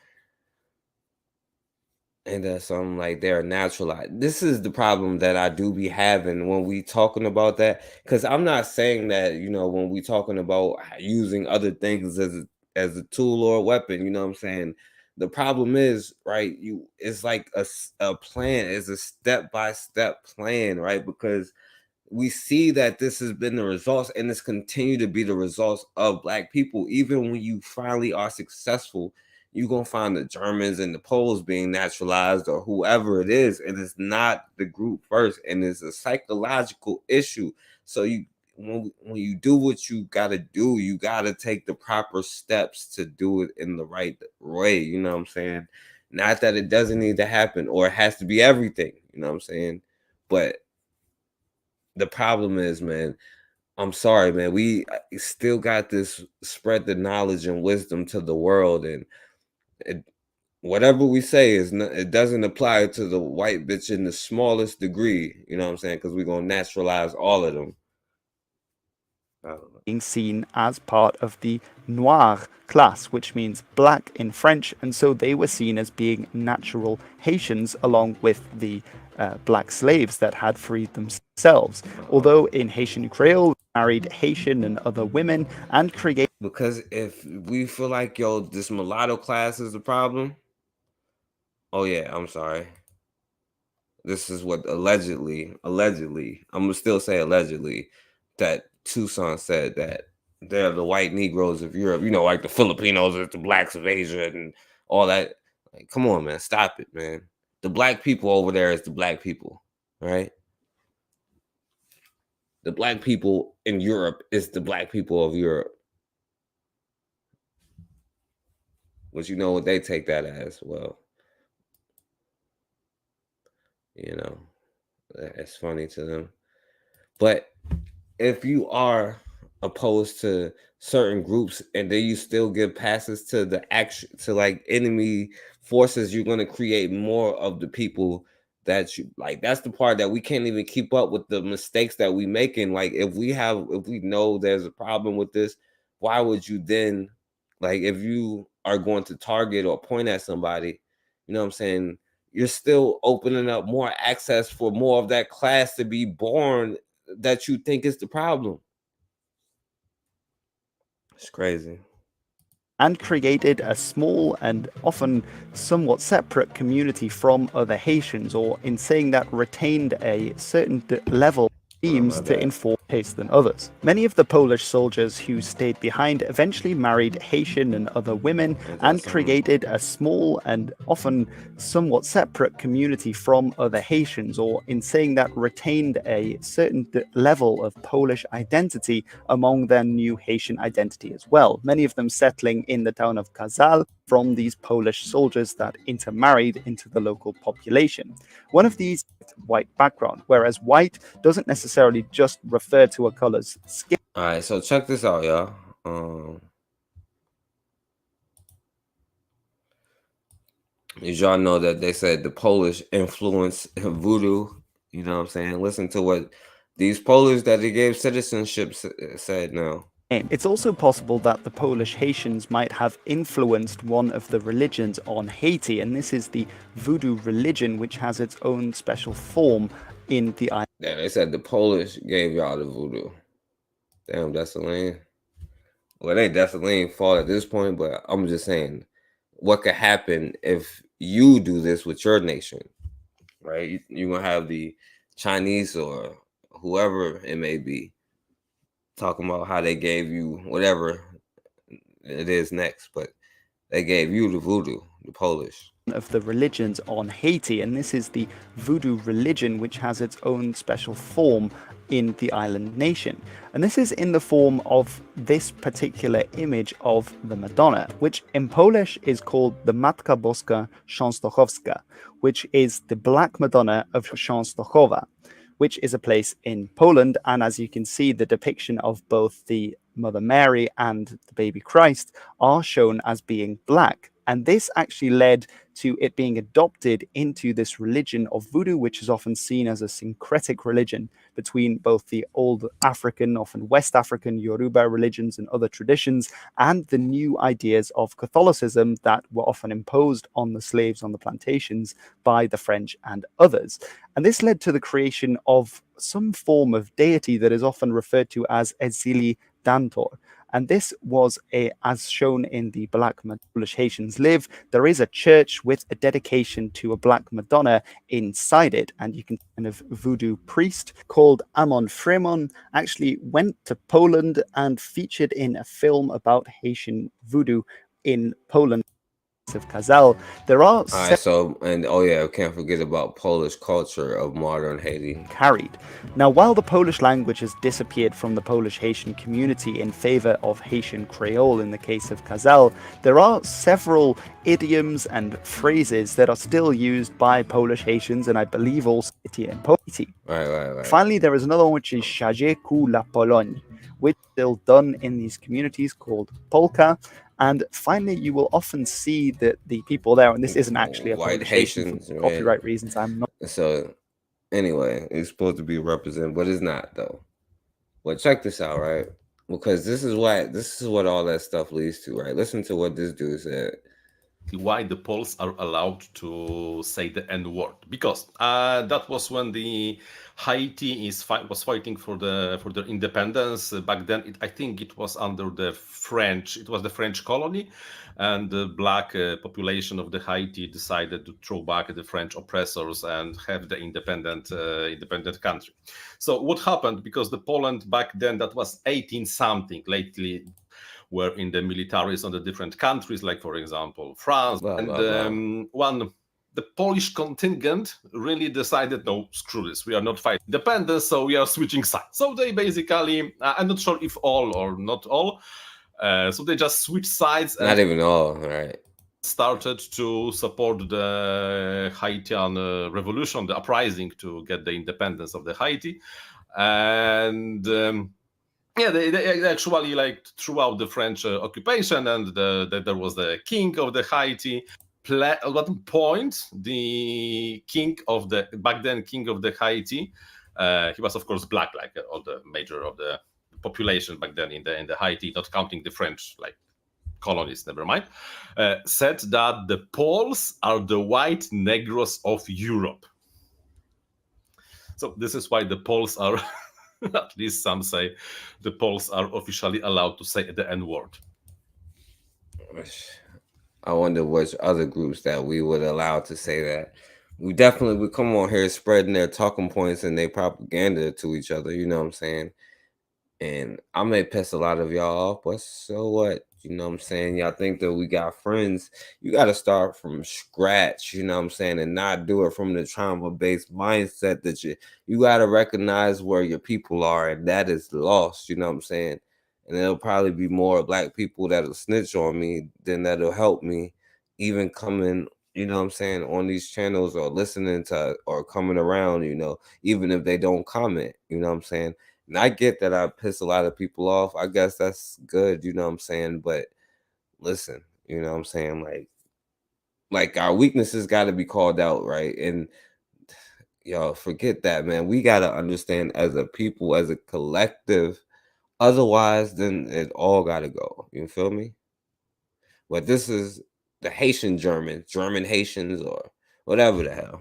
And that's something like they're naturalized. This is the problem that I do be having when we talking about that. Because I'm not saying that, when we talking about using other things as a tool or a weapon, you know what I'm saying? The problem is, right, it's like a plan, it's a step-by-step plan, right? Because we see that this has been the results and it's continued to be the results of Black people. Even when you finally are successful, you're going to find the Germans and the Poles being naturalized or whoever it is. And it's not the group first. And it's a psychological issue. So when you do what you got to do, you got to take the proper steps to do it in the right way. You know what I'm saying? Not that it doesn't need to happen or it has to be everything. You know what I'm saying? But the problem is, man, I'm sorry, man. We still got this spread the knowledge and wisdom to the world. And whatever we say it doesn't apply to the white bitch in the smallest degree, you know what I'm saying? Because we're gonna naturalize all of them. being seen as part of the noir class, which means black in French, and so they were seen as being natural Haitians along with the black slaves that had freed themselves. Although in Haitian Creole, married Haitian and other women and created. Because if we feel like, yo, this mulatto class is the problem, oh yeah, I'm sorry. This is what allegedly, I'm gonna still say allegedly, that Toussaint said, that they're the white Negroes of Europe, you know, like the Filipinos or the blacks of Asia and all that. Like, come on, man, stop it, man. The black people over there is the black people, right? The black people in Europe is the black people of Europe. But you know what they take that as? Well, you know, it's funny to them. But if you are opposed to certain groups and then you still give passes to the action, to like enemy forces, you're going to create more of the people that you like. That's the part that we can't even keep up with, the mistakes that we making. Like if we know there's a problem with this, why would you then, like, if you are going to target or point at somebody, you know what I'm saying, you're still opening up more access for more of that class to be born that you think is the problem. It's crazy. And created a small and often somewhat separate community from other Haitians, or in saying that retained a certain level of themes to inform taste than others. Many of the Polish soldiers who stayed behind eventually married Haitian and other women and created a small and often somewhat separate community from other Haitians, or in saying that retained a certain level of Polish identity among their new Haitian identity as well. Many of them settling in the town of Kazal from these Polish soldiers that intermarried into the local population. One of these white background, whereas white doesn't necessarily just refer to a color's skin. All right, so check this out, y'all. As y'all know that they said the Polish influence voodoo, you know what I'm saying? Listen to what these Polish that they gave citizenship said now. It's also possible that the Polish Haitians might have influenced one of the religions on Haiti, and this is the voodoo religion, which has its own special form in the island. Yeah, they said the Polish gave y'all the voodoo. Damn, Dessalines. Well, they definitely ain't fault at this point, but I'm just saying, what could happen if you do this with your nation, right? You're going to have the Chinese or whoever it may be talking about how they gave you whatever it is next, but they gave you the voodoo, the Polish. Of the religions on Haiti, and this is the voodoo religion, which has its own special form in the island nation. And this is in the form of this particular image of the Madonna, which in Polish is called the Matka Boska Częstochowska, which is the Black Madonna of Częstochowa, which is a place in Poland. And as you can see, the depiction of both the Mother Mary and the baby Christ are shown as being black. And this actually led to it being adopted into this religion of voodoo, which is often seen as a syncretic religion between both the old African, often West African, Yoruba religions and other traditions, and the new ideas of Catholicism that were often imposed on the slaves on the plantations by the French and others. And this led to the creation of some form of deity that is often referred to as Ezili Dantor. And this was as shown in the Black Polish Haitians Live, there is a church with a dedication to a Black Madonna inside it. And you can kind of voodoo priest called Amon Fremon actually went to Poland and featured in a film about Haitian voodoo in Poland. Of Kazal. There are all right, so, and oh yeah, can't forget about Polish culture of modern Haiti carried. Now, while the Polish language has disappeared from the Polish Haitian community in favor of Haitian Creole in the case of Kazal, there are several idioms and phrases that are still used by Polish Haitians, and I believe also in Haiti. Right. Finally, there is another one which is Chargé ku la Pologne, which is still done in these communities called polka. And finally, you will often see that the people there, and this isn't actually a white Haitians, for copyright reasons. I'm not. So anyway, it's supposed to be represented, but it's not though. But check this out, right? Because this is what all that stuff leads to, right? Listen to what this dude said. Why the Poles are allowed to say the N-word, because that was when the Haiti was fighting for their independence. Back then, I think it was under the French. It was the French colony, and the black population of the Haiti decided to throw back the French oppressors and have the independent country. So what happened? Because the Poland back then, that was 18 something, lately were in the militaries on the different countries, like for example France, the Polish contingent really decided, no, screw this, we are not fighting independence, so we are switching sides. So they basically, I'm not sure if all or not all, so they just switched sides. Not even all, right? Started to support the Haitian revolution, the uprising to get the independence of the Haiti, and yeah, they actually like throughout the French occupation, and there was the king of the Haiti. At one point, the king of the back then king of the Haiti, he was of course black, like all the major of the population back then in the Haiti, not counting the French like colonies. Never mind. Said that the Poles are the white Negroes of Europe. So this is why the Poles are. At least some say the Poles are officially allowed to say the N-word. I wonder which other groups that we would allow to say that. We definitely would come on here spreading their talking points and their propaganda to each other, you know what I'm saying? And I may piss a lot of y'all off, but so what? You know what I'm saying? Y'all think that we got friends. You got to start from scratch, you know what I'm saying? And not do it from the trauma-based mindset that you got to recognize where your people are, and that is lost, you know what I'm saying? And it'll probably be more black people that'll snitch on me than that'll help me even coming, you know what I'm saying, on these channels or listening to or coming around, you know, even if they don't comment, you know what I'm saying? And I get that I piss a lot of people off. I guess that's good, you know what I'm saying? But listen, you know what I'm saying? Like our weaknesses got to be called out, right? And y'all forget that, man. We got to understand as a people, as a collective. Otherwise, then it all got to go. You feel me? But this is the Haitian German Haitians, or whatever the hell.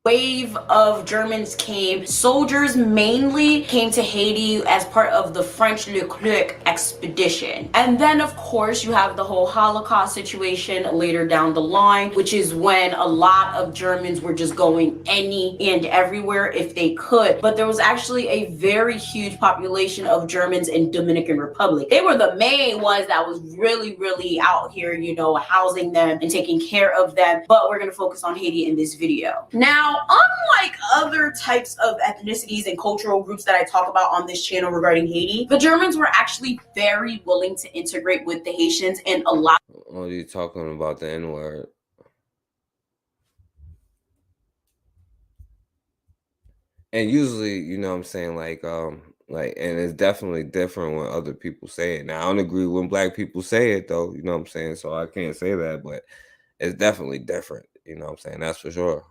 Wave of Germans came. Soldiers mainly came to Haiti as part of the French Leclerc expedition. And then, of course, you have the whole Holocaust situation later down the line, which is when a lot of Germans were just going any and everywhere if they could. But there was actually a very huge population of Germans in Dominican Republic. They were the main ones that was really, really out here, you know, housing them and taking care of them. But we're going to focus on Haiti in this video. Now, unlike other types of ethnicities and cultural groups that I talk about on this channel regarding Haiti, the Germans were actually very willing to integrate with the Haitians, and a lot. What are you talking about, the N-word? And usually, you know what I'm saying, like, and it's definitely different when other people say it. Now, I don't agree when black people say it, though, you know what I'm saying? So I can't say that, but it's definitely different, you know what I'm saying? That's for sure.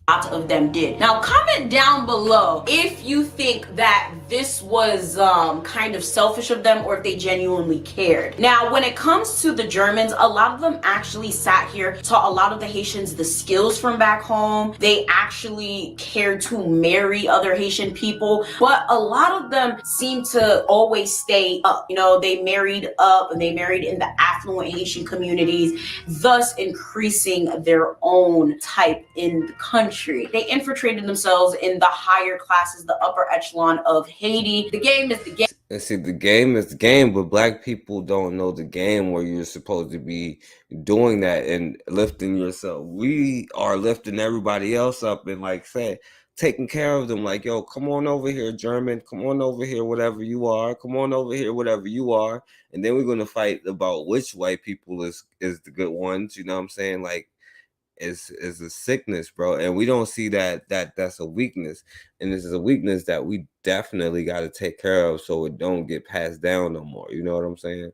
Of them did. Now comment down below if you think that this was kind of selfish of them or if they genuinely cared. Now when it comes to the Germans, a lot of them actually sat here, taught a lot of the Haitians the skills from back home. They actually cared to marry other Haitian people, but a lot of them seem to always stay up. You know, they married up and they married in the affluent Haitian communities, thus increasing their own type in the country. They infiltrated themselves in the higher classes, the upper echelon of Haiti. The game is the game. And see, the game is the game, but black people don't know the game where you're supposed to be doing that and lifting yourself. We are lifting everybody else up and, like, say, taking care of them. Like, yo, come on over here, German. Come on over here, whatever you are. Come on over here, whatever you are. And then we're going to fight about which white people is the good ones. You know what I'm saying? Like, is a sickness, bro, and we don't see that's a weakness, and this is a weakness that we definitely got to take care of so it don't get passed down no more. You know what I'm saying?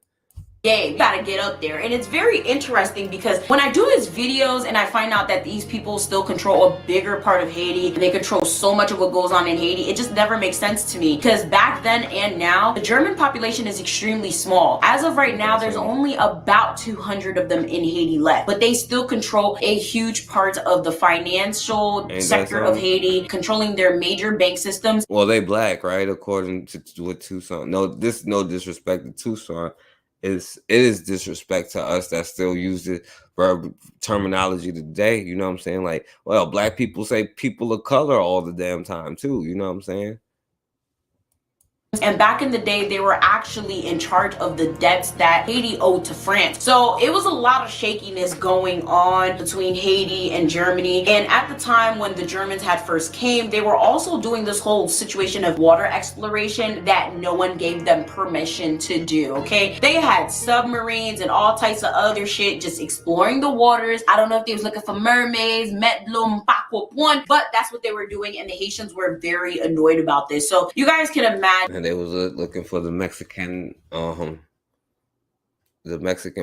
Yay, you gotta get up there. And it's very interesting because when I do these videos and I find out that these people still control a bigger part of Haiti, they control so much of what goes on in Haiti, it just never makes sense to me. Because back then and now, the German population is extremely small. As of right now, there's only about 200 of them in Haiti left, but they still control a huge part of the financial sector of Haiti, controlling their major bank systems. Well, they black, right? According to what Tucson. No, this no disrespect to Tucson. It is disrespect to us that still use it for terminology today. You know what I'm saying? Like, well, black people say people of color all the damn time too. You know what I'm saying? And back in the day, they were actually in charge of the debts that Haiti owed to France. So it was a lot of shakiness going on between Haiti and Germany. And at the time when the Germans had first came, they were also doing this whole situation of water exploration that no one gave them permission to do, okay? They had submarines and all types of other shit just exploring the waters. I don't know if they was looking for mermaids, Metblum, Pakopon, but that's what they were doing. And the Haitians were very annoyed about this. So you guys can imagine. And they was looking for the Mexican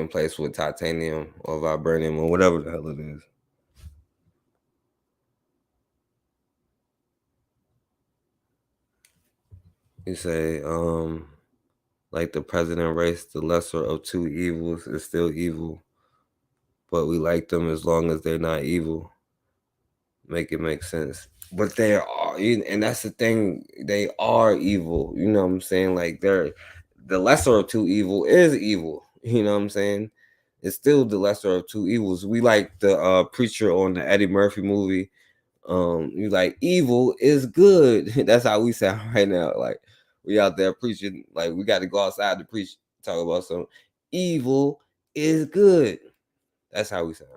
place with titanium or vibranium or whatever the hell it is. You say, like the president race, the lesser of two evils is still evil, but we like them as long as they're not evil. Make it make sense. But they are, and that's the thing, they are evil. You know what I'm saying? Like they're the lesser of two evil is evil. You know what I'm saying? It's still the lesser of two evils. We like the preacher on the Eddie Murphy movie. You like evil is good. That's how we sound right now. Like we out there preaching, like we got to go outside to preach, talk about some evil is good. That's how we sound.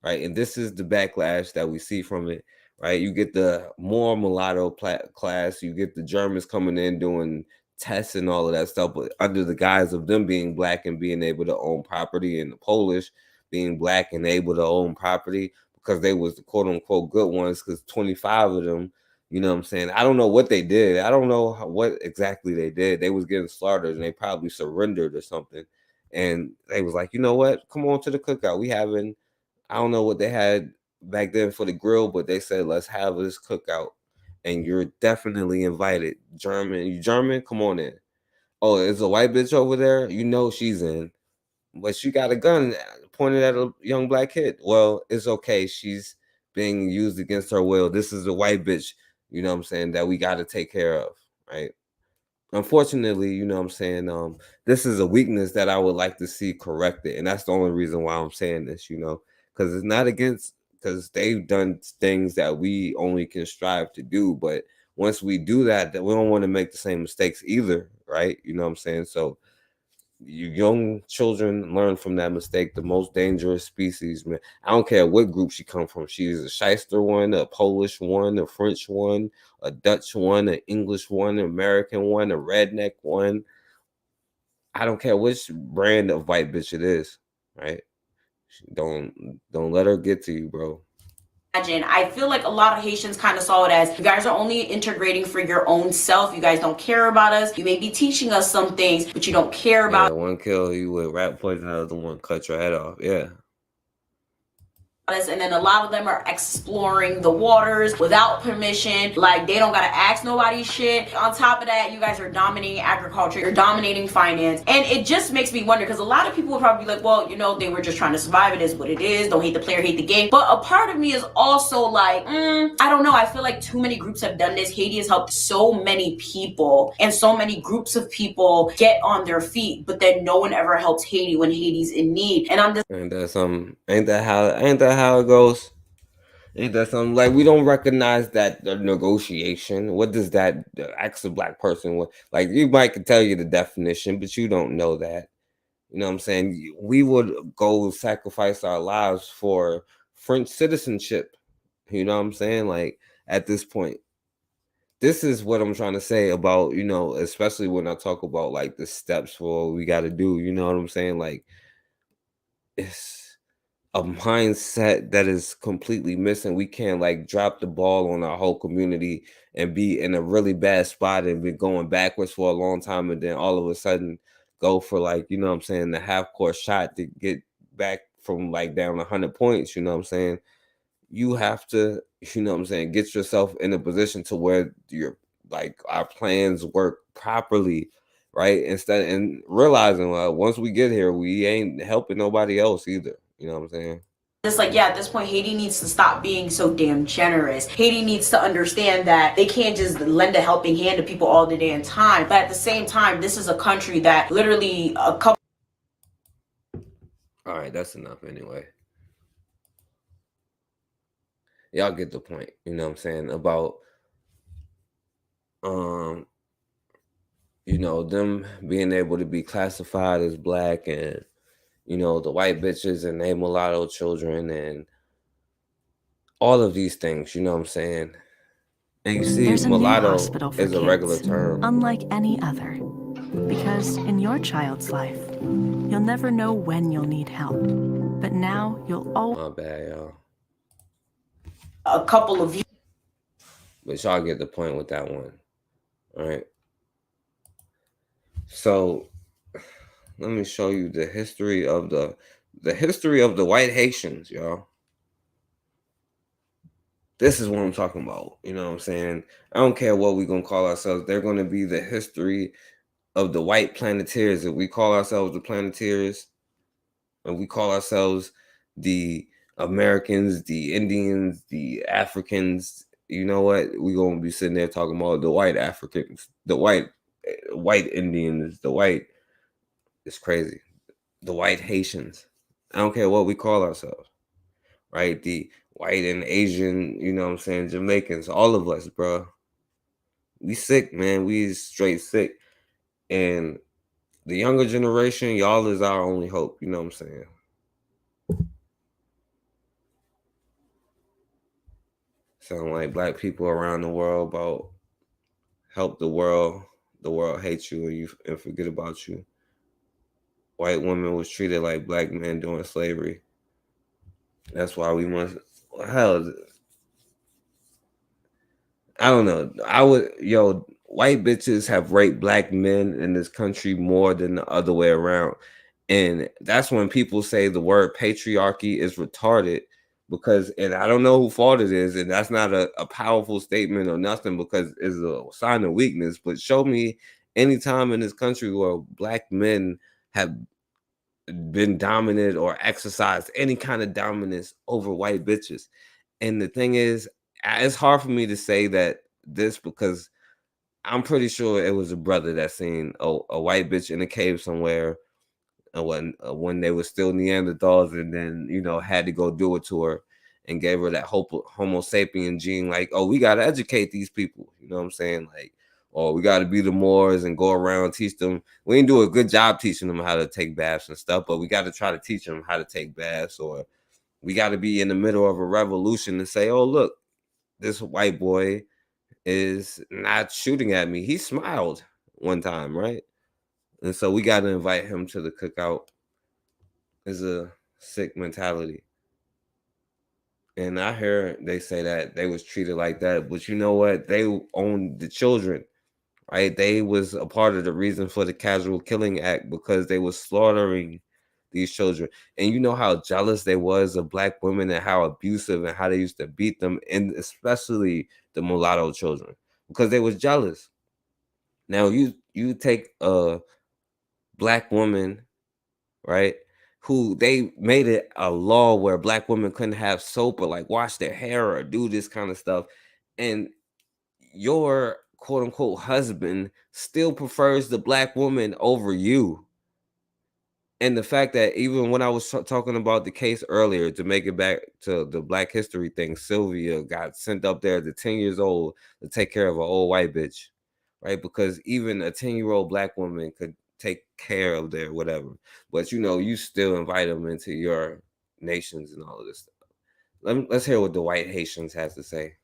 Right. And this is the backlash that we see from it. Right. You get the more mulatto class. You get the Germans coming in doing tests and all of that stuff, but under the guise of them being black and being able to own property, and the Polish being black and able to own property because they was the quote unquote good ones, because 25 of them, you know what I'm saying? I don't know what they did. I don't know what exactly they did. They was getting slaughtered and they probably surrendered or something. And they was like, you know what? Come on to the cookout. We having, I don't know what they had back then for the grill, but they said, let's have this cookout. And you're definitely invited. You German? Come on in. Oh, there's a white bitch over there? You know she's in. But she got a gun pointed at a young black kid. Well, it's okay. She's being used against her will. This is a white bitch, you know what I'm saying, that we got to take care of, right? Unfortunately, you know what I'm saying, this is a weakness that I would like to see corrected. And that's the only reason why I'm saying this, you know, because it's not against, because they've done things that we only can strive to do. But once we do that, we don't want to make the same mistakes either, right? You know what I'm saying? So you young children learn from that mistake. The most dangerous species, man. I don't care what group she come from. She's a shyster one, a Polish one, a French one, a Dutch one, an English one, an American one, a redneck one. I don't care which brand of white bitch it is, right? Don't let her get to you, bro. I feel like a lot of Haitians kind of saw it as, you guys are only integrating for your own self. You guys don't care about us. You may be teaching us some things, but you don't care about one kill you with rat poison, another one cut your head off. Yeah. us. And then a lot of them are exploring the waters without permission. Like, they don't gotta ask nobody shit. On top of that, you guys are dominating agriculture, you're dominating finance, and it just makes me wonder, because a lot of people would probably be like, well, you know, they were just trying to survive. It is what it is. Don't hate the player, hate the game. But a part of me is also like, I don't know, I feel like too many groups have done this. Haiti has helped so many people and so many groups of people get on their feet, but then no one ever helps Haiti when Haiti's in need. And I'm just ain't that how it goes? Ain't that something? Like, we don't recognize that the negotiation. What does that ask a black person? Like, you might could tell you the definition, but you don't know that. You know what I'm saying? We would go sacrifice our lives for French citizenship. You know what I'm saying? Like, at this point, this is what I'm trying to say about, you know, especially when I talk about like the steps for what we got to do. You know what I'm saying? Like, it's a mindset that is completely missing. We can't like drop the ball on our whole community and be in a really bad spot and be going backwards for a long time, and then all of a sudden go for like, you know what I'm saying, the half court shot to get back from like down 100 points, you know what I'm saying? You have to, you know what I'm saying, get yourself in a position to where you're like our plans work properly, right? Instead and realizing once we get here, we ain't helping nobody else either. You know what I'm saying? It's like, yeah, at this point, Haiti needs to stop being so damn generous. Haiti needs to understand that they can't just lend a helping hand to people all the damn time. But at the same time, this is a country that literally a couple. All right, that's enough anyway. Y'all get the point, you know what I'm saying, about you know, them being able to be classified as black, and you know, the white bitches and they mulatto children and all of these things, you know what I'm saying? And you see, There's a new mulatto hospital for is a regular kids, term. unlike any other. Because in your child's life, you'll never know when you'll need help. But now you'll always. My bad, y'all. A couple of you. But y'all get the point with that one. All right. So let me show you the history of the white Haitians, y'all. This is what I'm talking about. You know what I'm saying? I don't care what we're gonna call ourselves. They're gonna be the history of the white Planeteers. If we call ourselves the Planeteers, and we call ourselves the Americans, the Indians, the Africans, you know what? We're gonna be sitting there talking about the white Africans, the white Indians, the white. It's crazy. The white Haitians. I don't care what we call ourselves, right? The white and Asian, you know what I'm saying, Jamaicans, all of us, bro. We sick, man. We straight sick. And the younger generation, y'all is our only hope, you know what I'm saying? Sound like black people around the world about help the world hate you and forget about you. White women was treated like black men during slavery. That's why we must, hell, I don't know. White bitches have raped black men in this country more than the other way around. And that's when people say the word patriarchy is retarded, because, and I don't know whose fault it is, and that's not a powerful statement or nothing, because it's a sign of weakness. But show me any time in this country where black men have been dominant or exercised any kind of dominance over white bitches. And the thing is, it's hard for me to say that this, because I'm pretty sure it was a brother that seen a white bitch in a cave somewhere when they were still Neanderthals, and then, you know, had to go do it to her and gave her that Homo sapien gene, like, oh, we got to educate these people, you know what I'm saying? Like, or we got to be the Moors and go around teach them. We didn't do a good job teaching them how to take baths and stuff, but we got to try to teach them how to take baths. Or we got to be in the middle of a revolution and say, oh, look, this white boy is not shooting at me. He smiled one time, right? And so we got to invite him to the cookout. It's a sick mentality. And I hear they say that they was treated like that, but you know what? They owned the children, right? They was a part of the reason for the Casual Killing Act, because they was slaughtering these children. And you know how jealous they was of black women and how abusive and how they used to beat them, and especially the mulatto children, because they was jealous. Now you take a black woman, right, who they made it a law where black women couldn't have soap or like wash their hair or do this kind of stuff, and your quote unquote husband still prefers the black woman over you. And the fact that even when I was talking about the case earlier, to make it back to the Black History thing, Sylvia got sent up there to 10 years old to take care of an old white bitch, right? Because even a 10-year-old black woman could take care of their whatever. But, you know, you still invite them into your nations and all of this stuff. Let's hear what the white Haitians has to say.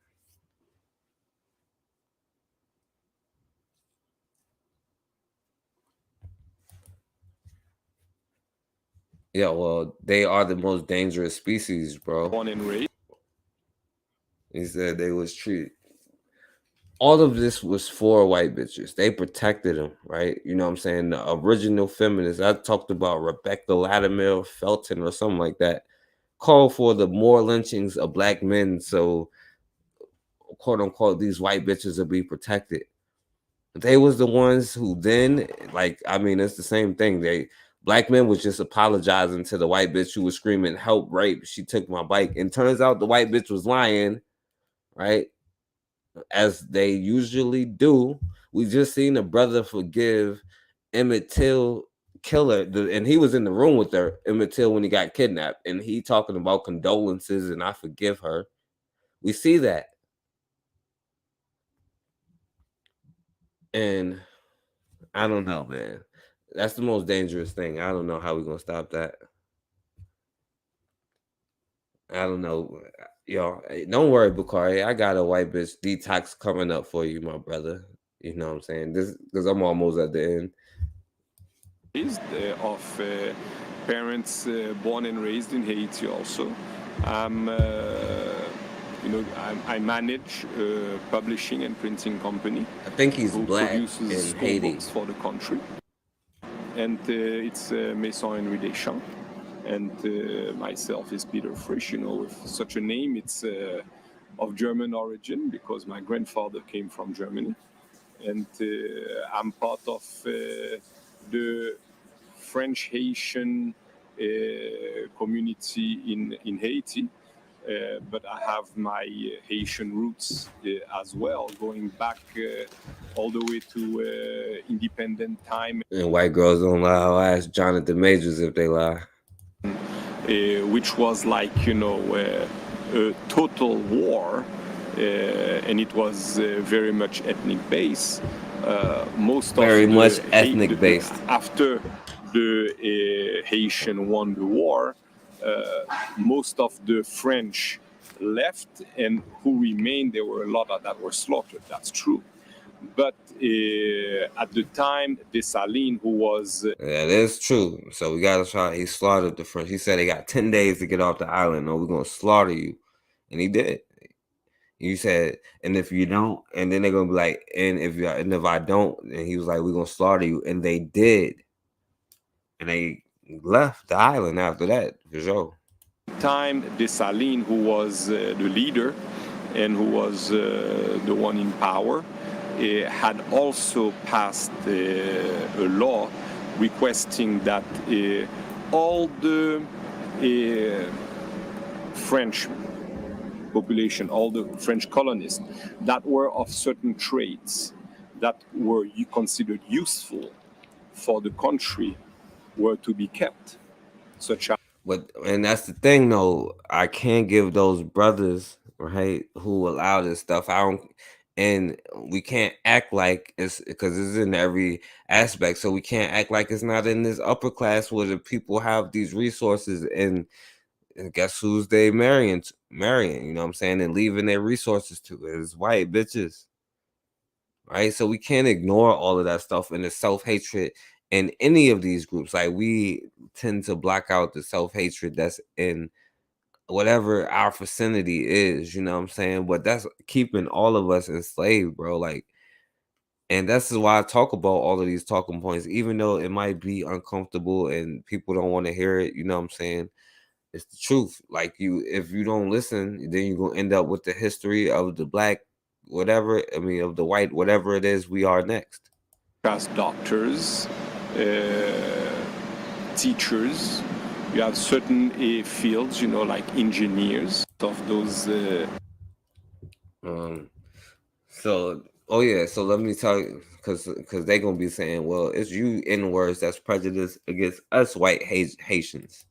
Yeah, well, they are the most dangerous species, bro. Born and raised. He said they was treated. all of this was for white bitches. They protected them, right? You know what I'm saying? The original feminists, I talked about Rebecca Latimer Felton or something like that, called for the more lynchings of black men so, quote unquote, these white bitches will be protected. They was the ones who then, like, I mean, it's the same thing. Black men was just apologizing to the white bitch who was screaming, help, rape, she took my bike. And turns out the white bitch was lying, right? As they usually do. We just seen a brother forgive Emmett Till killer, and he was in the room with her, Emmett Till, when he got kidnapped, and he talking about condolences and I forgive her. We see that. And I don't know, man. That's the most dangerous thing. I don't know how we're gonna stop that. I don't know. Yo, don't worry, Bakari. I got a white bitch detox coming up for you, my brother. You know what I'm saying? This because I'm almost at the end. Of parents born and raised in Haiti also. I manage a publishing and printing company. I think he's who black produces in Haiti. books for the country. And it's Maison Henri Deschamps. And myself is Peter Frisch. With such a name, it's of German origin because my grandfather came from Germany. And I'm part of the French Haitian community in Haiti. But I have my Haitian roots as well, going back all the way to independent time. And white girls don't lie. I'll ask Jonathan Majors if they lie. Which was like, a total war, and it was very much ethnic based. Ethnic based. After the Haitian won the war, most of the French left, and who remained, there were a lot that were slaughtered. That's true. But at the time, Dessalines, who was... that is true. So we got to try. He slaughtered the French. He said they got 10 days to get off the island, or we're going to slaughter you. And he did. You said, and if you don't, and then they're going to be like, and if I don't, and he was like, we're going to slaughter you. And they did. And they left the island after that, for sure. Time, Dessalines, who was the leader and who was the one in power, had also passed a law requesting that all the French population, all the French colonists that were of certain traits that were considered useful for the country were to be kept, such as... And that's the thing, though. I can't give those brothers, right, who allow this stuff. And we can't act like it's because it's in every aspect. So we can't act like it's not in this upper class where the people have these resources, and guess who's they marrying? You know what I'm saying? And leaving their resources to is white bitches, right? So we can't ignore all of that stuff and the self-hatred in any of these groups. Like, we tend to block out the self-hatred that's in whatever our vicinity is, you know what I'm saying? But that's keeping all of us enslaved, bro. Like, and this is why I talk about all of these talking points, even though it might be uncomfortable and people don't want to hear it, you know what I'm saying? It's the truth. Like, if you don't listen, then you're gonna end up with the history of the black, whatever, of the white, whatever it is we are next. As doctors, teachers, you have certain fields, like engineers of those. So let me tell you, because they're gonna be saying, well, it's you N-words that's prejudice against us white Haitians.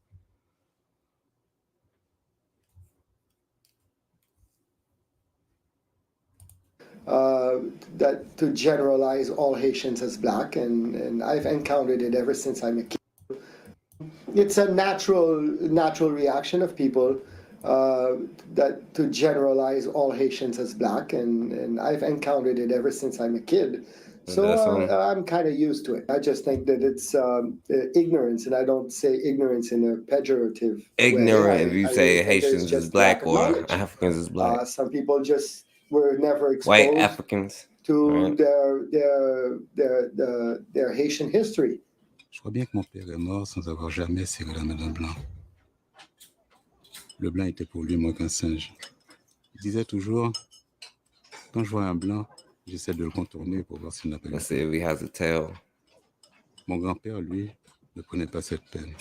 That to generalize all Haitians as black, and I've encountered it ever since I'm a kid. It's a natural reaction of people that to generalize all Haitians as black, and I've encountered it ever since I'm a kid. So I'm kind of used to it. I just think that it's ignorance, and I don't say ignorance in a pejorative ignorant way. If you say Haitians is black or Africans is black. Some people just were never White exposed Africans. to right? their Haitian history. Je crois bien que mon père est mort sans avoir jamais serré la main d'un blanc. Le blanc était pour lui moins qu'un singe. Il disait toujours, quand je vois un blanc, j'essaie de le contourner pour voir s'il n'a pas une Let's see if he has a tail. Mon grand-père, lui, ne prenait pas cette peine.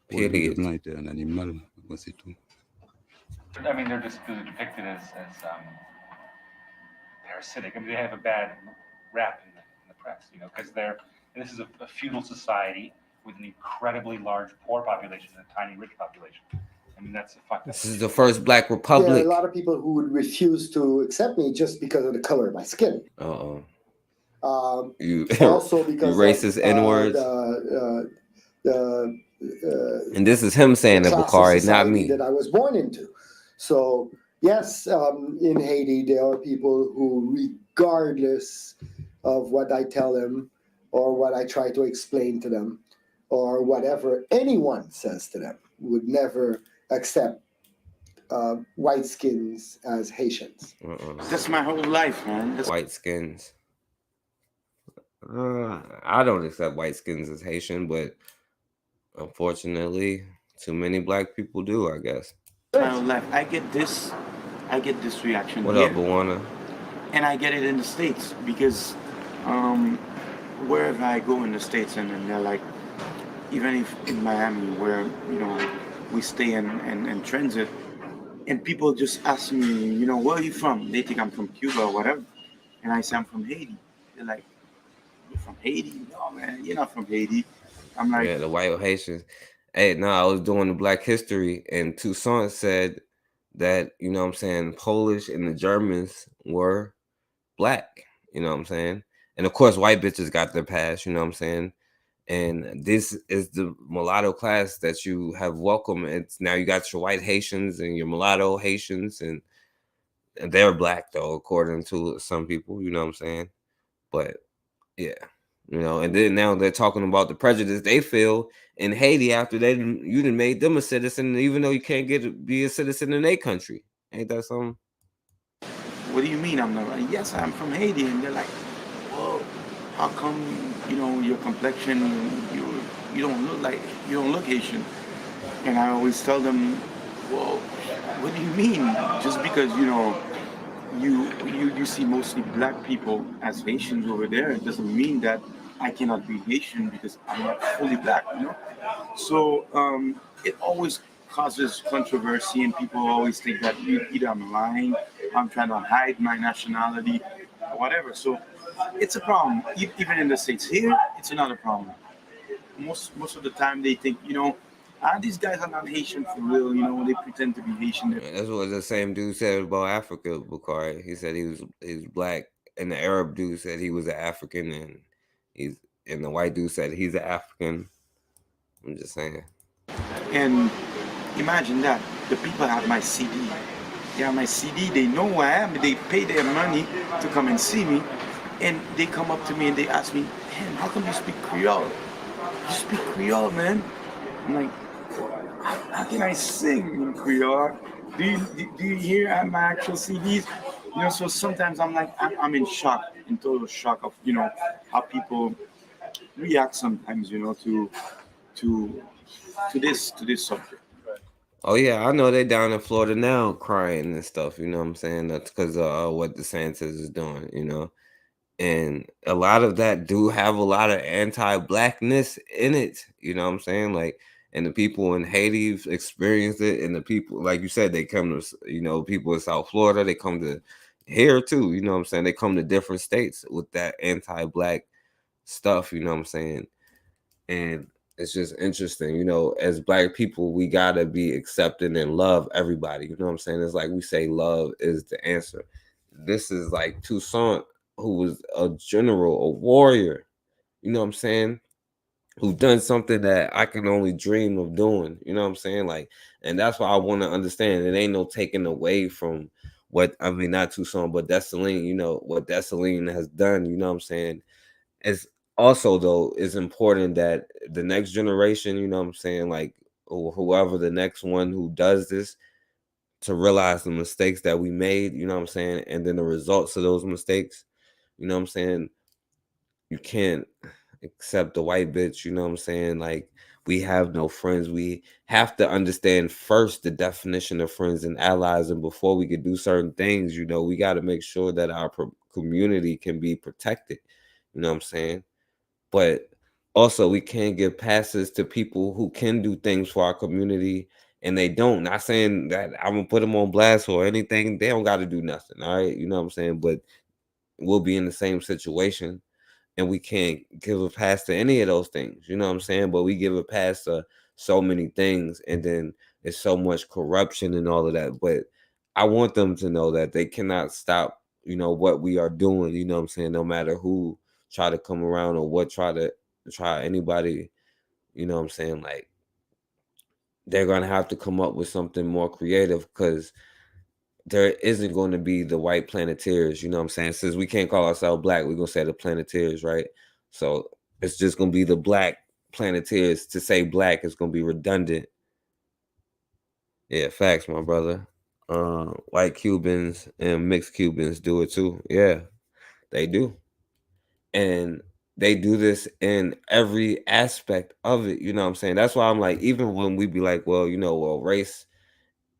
Pour lui, le Period. blanc était un animal, moi c'est tout. I mean, they're just depicted as parasitic. I mean, they have a bad rap in the press, you know, because this is a feudal society with an incredibly large poor population and a tiny rich population. I mean, that's a fucked up. This is the first Black There are Republic. a lot of people who would refuse to accept me just because of the color of my skin. Uh-oh. You You also because racist of, N-words. And this is him saying it, class of Bakari, not society me. that I was born into. So yes, in Haiti there are people who, regardless of what I tell them or what I try to explain to them or whatever anyone says to them, would never accept white skins as Haitians. That's my whole life, man. White skins. I don't accept white skins as Haitian, but unfortunately, too many Black people do, I guess. My whole life. I get this reaction What here, up, Bawana? and I get it in the States because wherever I go in the States, and they're like, even if in Miami, where we stay in transit, and people just ask me, where are you from? They think I'm from Cuba or whatever, and I say I'm from Haiti. They're like, you're from Haiti? No, man, you're not from Haiti. I'm like, Yeah, the white Haitians. Hey, no, I was doing the Black history, and Toussaint said that, Polish and the Germans were Black, and of course, white bitches got their pass, and this is the mulatto class that you have welcomed. It's now you got your white Haitians and your mulatto Haitians, and they're Black though, according to some people, but yeah, and then now they're talking about the prejudice they feel in Haiti after you done made them a citizen, even though you can't be a citizen in their country. Ain't that something? what do you mean I'm not right? Yes, I'm from Haiti. And they're like, well, how come, your complexion, you don't look Haitian? And I always tell them, well, what do you mean? Just because, you see mostly Black people as Haitians over there, it doesn't mean that I cannot be Haitian because I'm not fully Black, So it always causes controversy, and people always think that either I'm lying, I'm trying to hide my nationality, or whatever. So it's a problem. Even in the States here, it's another problem. Most of the time they think, these guys are not Haitian for real, they pretend to be Haitian. That's what the same dude said about Africa, Bakari. He said he was Black, and the Arab dude said he was an African, and the white dude said he's an African. I'm just saying. And imagine that the people have my CD. They have my CD. They know who I am. They pay their money to come and see me, and they come up to me and they ask me, "Man, how come you speak Creole? You speak Creole, man?" I'm like, how can I sing in Creole? Do you hear my actual CDs? So sometimes I'm like, I'm in shock, in total shock of, how people react sometimes, to this subject. Oh yeah, I know they down in Florida now crying and stuff. You know what I'm saying? That's because of what DeSantis is doing. And a lot of that do have a lot of anti-Blackness in it. You know what I'm saying? Like, and the people in Haiti experienced it, and the people, like you said, they come to, people in South Florida, they come to here too. You know what I'm saying? They come to different states with that anti-Black stuff. You know what I'm saying? And it's just interesting, as Black people, we gotta be accepting and love everybody. You know what I'm saying? It's like we say love is the answer. This is like Toussaint, who was a general, a warrior, you know what I'm saying? Who done something that I can only dream of doing, you know what I'm saying? Like, and that's why I want to understand it ain't no taking away from not Toussaint, but Dessalines, what Dessalines has done, you know what I'm saying? It's also, though, it's important that the next generation, you know what I'm saying, like, or whoever the next one who does this, to realize the mistakes that we made, you know what I'm saying, and then the results of those mistakes, you know what I'm saying, you can't accept the white bitch, you know what I'm saying? Like, we have no friends. We have to understand first the definition of friends and allies, and before we could do certain things, you know, we got to make sure that our community can be protected, you know what I'm saying? But also, we can't give passes to people who can do things for our community and they don't. Not saying that I'm gonna put them on blast or anything. They don't got to do nothing, all right? You know what I'm saying? But we'll be in the same situation, and we can't give a pass to any of those things. You know what I'm saying? But we give a pass to so many things, and then there's so much corruption and all of that. But I want them to know that they cannot stop, you know, what we are doing. You know what I'm saying? No matter who try to come around or what try anybody, you know what I'm saying? Like, they're gonna have to come up with something more creative, because there isn't going to be the white Planeteers, you know what I'm saying? Since we can't call ourselves black, we're gonna say the Planeteers, right? So it's just gonna be the black Planeteers. To say black is gonna be redundant. Yeah, facts, my brother. White Cubans and mixed Cubans do it too. Yeah, they do. And they do this in every aspect of it, you know what I'm saying? That's why I'm like, even when we be like, well, you know, well, race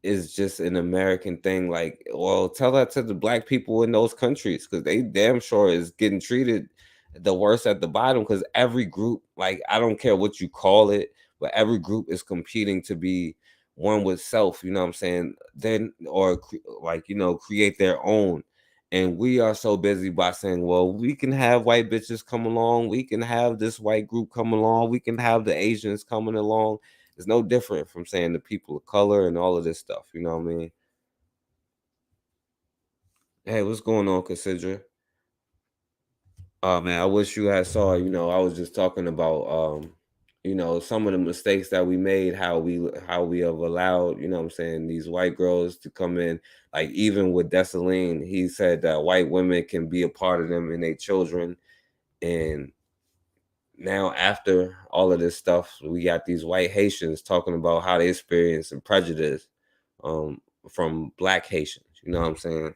is just an American thing, like, well, tell that to the black people in those countries, because they damn sure is getting treated the worst at the bottom, because every group, like, I don't care what you call it, but every group is competing to be one with self, you know what I'm saying? Then, or like, you know, create their own. And we are so busy by saying, well, we can have white bitches come along, we can have this white group come along, we can have the Asians coming along. It's no different from saying the people of color and all of this stuff, you know what I mean? Hey, what's going on, Cassandra? Oh man, I wish you had saw, you know, I was just talking about you know, some of the mistakes that we made, how we have allowed, you know what I'm saying, these white girls to come in. Like, even with Dessalines, he said that white women can be a part of them and their children. And now, after all of this stuff, we got these white Haitians talking about how they experience and prejudice from black Haitians. You know what I'm saying?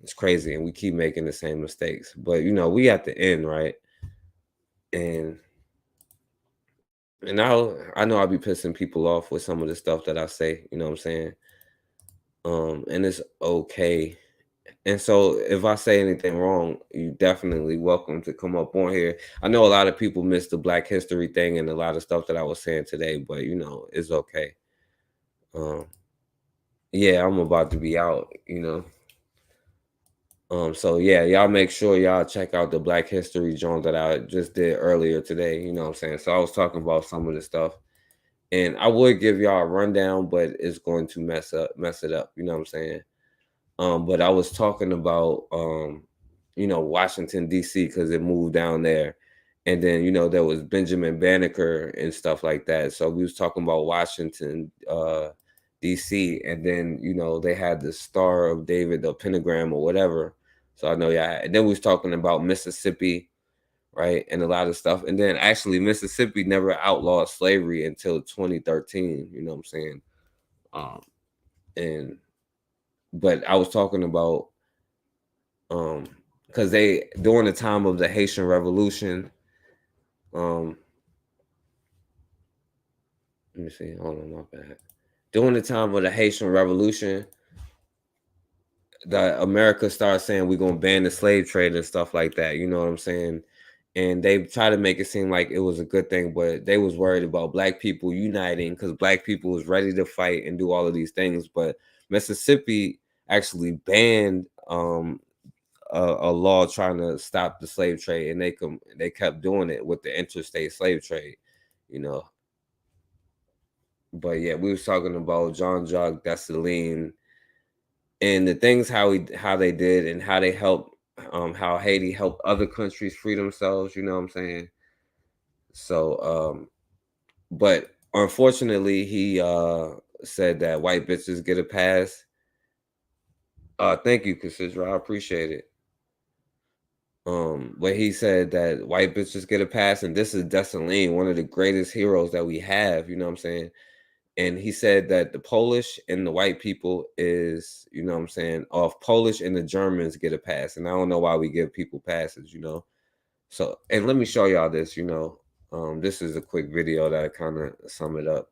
It's crazy, and we keep making the same mistakes. But you know, we at the end, right? And I know I'll be pissing people off with some of the stuff that I say. You know what I'm saying? And it's okay. And so if I say anything wrong, you definitely welcome to come up on here. I know a lot of people missed the Black History thing and a lot of stuff that I was saying today, but you know, it's okay. Yeah, I'm about to be out, you know. So yeah, y'all make sure y'all check out the Black History joint that I just did earlier today, you know what I'm saying? So I was talking about some of the stuff, and I would give y'all a rundown, but it's going to mess it up, you know what I'm saying? But I was talking about you know, Washington, D.C., because it moved down there. And then, you know, there was Benjamin Banneker and stuff like that. So we was talking about Washington, D.C., and then, you know, they had the Star of David, the pentagram or whatever. So I know, yeah. And then we was talking about Mississippi, right, and a lot of stuff. And then actually Mississippi never outlawed slavery until 2013, you know what I'm saying? But I was talking about because they, during the time of the Haitian Revolution, let me see, hold on, my bad. During the time of the Haitian Revolution, the America started saying we're gonna ban the slave trade and stuff like that, you know what I'm saying? And they try to make it seem like it was a good thing, but they was worried about black people uniting because black people was ready to fight and do all of these things. But Mississippi actually banned a law trying to stop the slave trade, and they kept doing it with the interstate slave trade, you know. But yeah, we was talking about Jean-Jacques Dessalines and the things how they did and how they helped, how Haiti helped other countries free themselves, you know what I'm saying? So but unfortunately he said that white bitches get a pass. Thank you, Cassandra, I appreciate it. But he said that white bitches get a pass, and this is Dessalines, one of the greatest heroes that we have, you know what I'm saying? And he said that the Polish and the white people is, you know what I'm saying, off Polish and the Germans get a pass. And I don't know why we give people passes, you know. So, and let me show y'all this, you know. This is a quick video that kind of sum it up.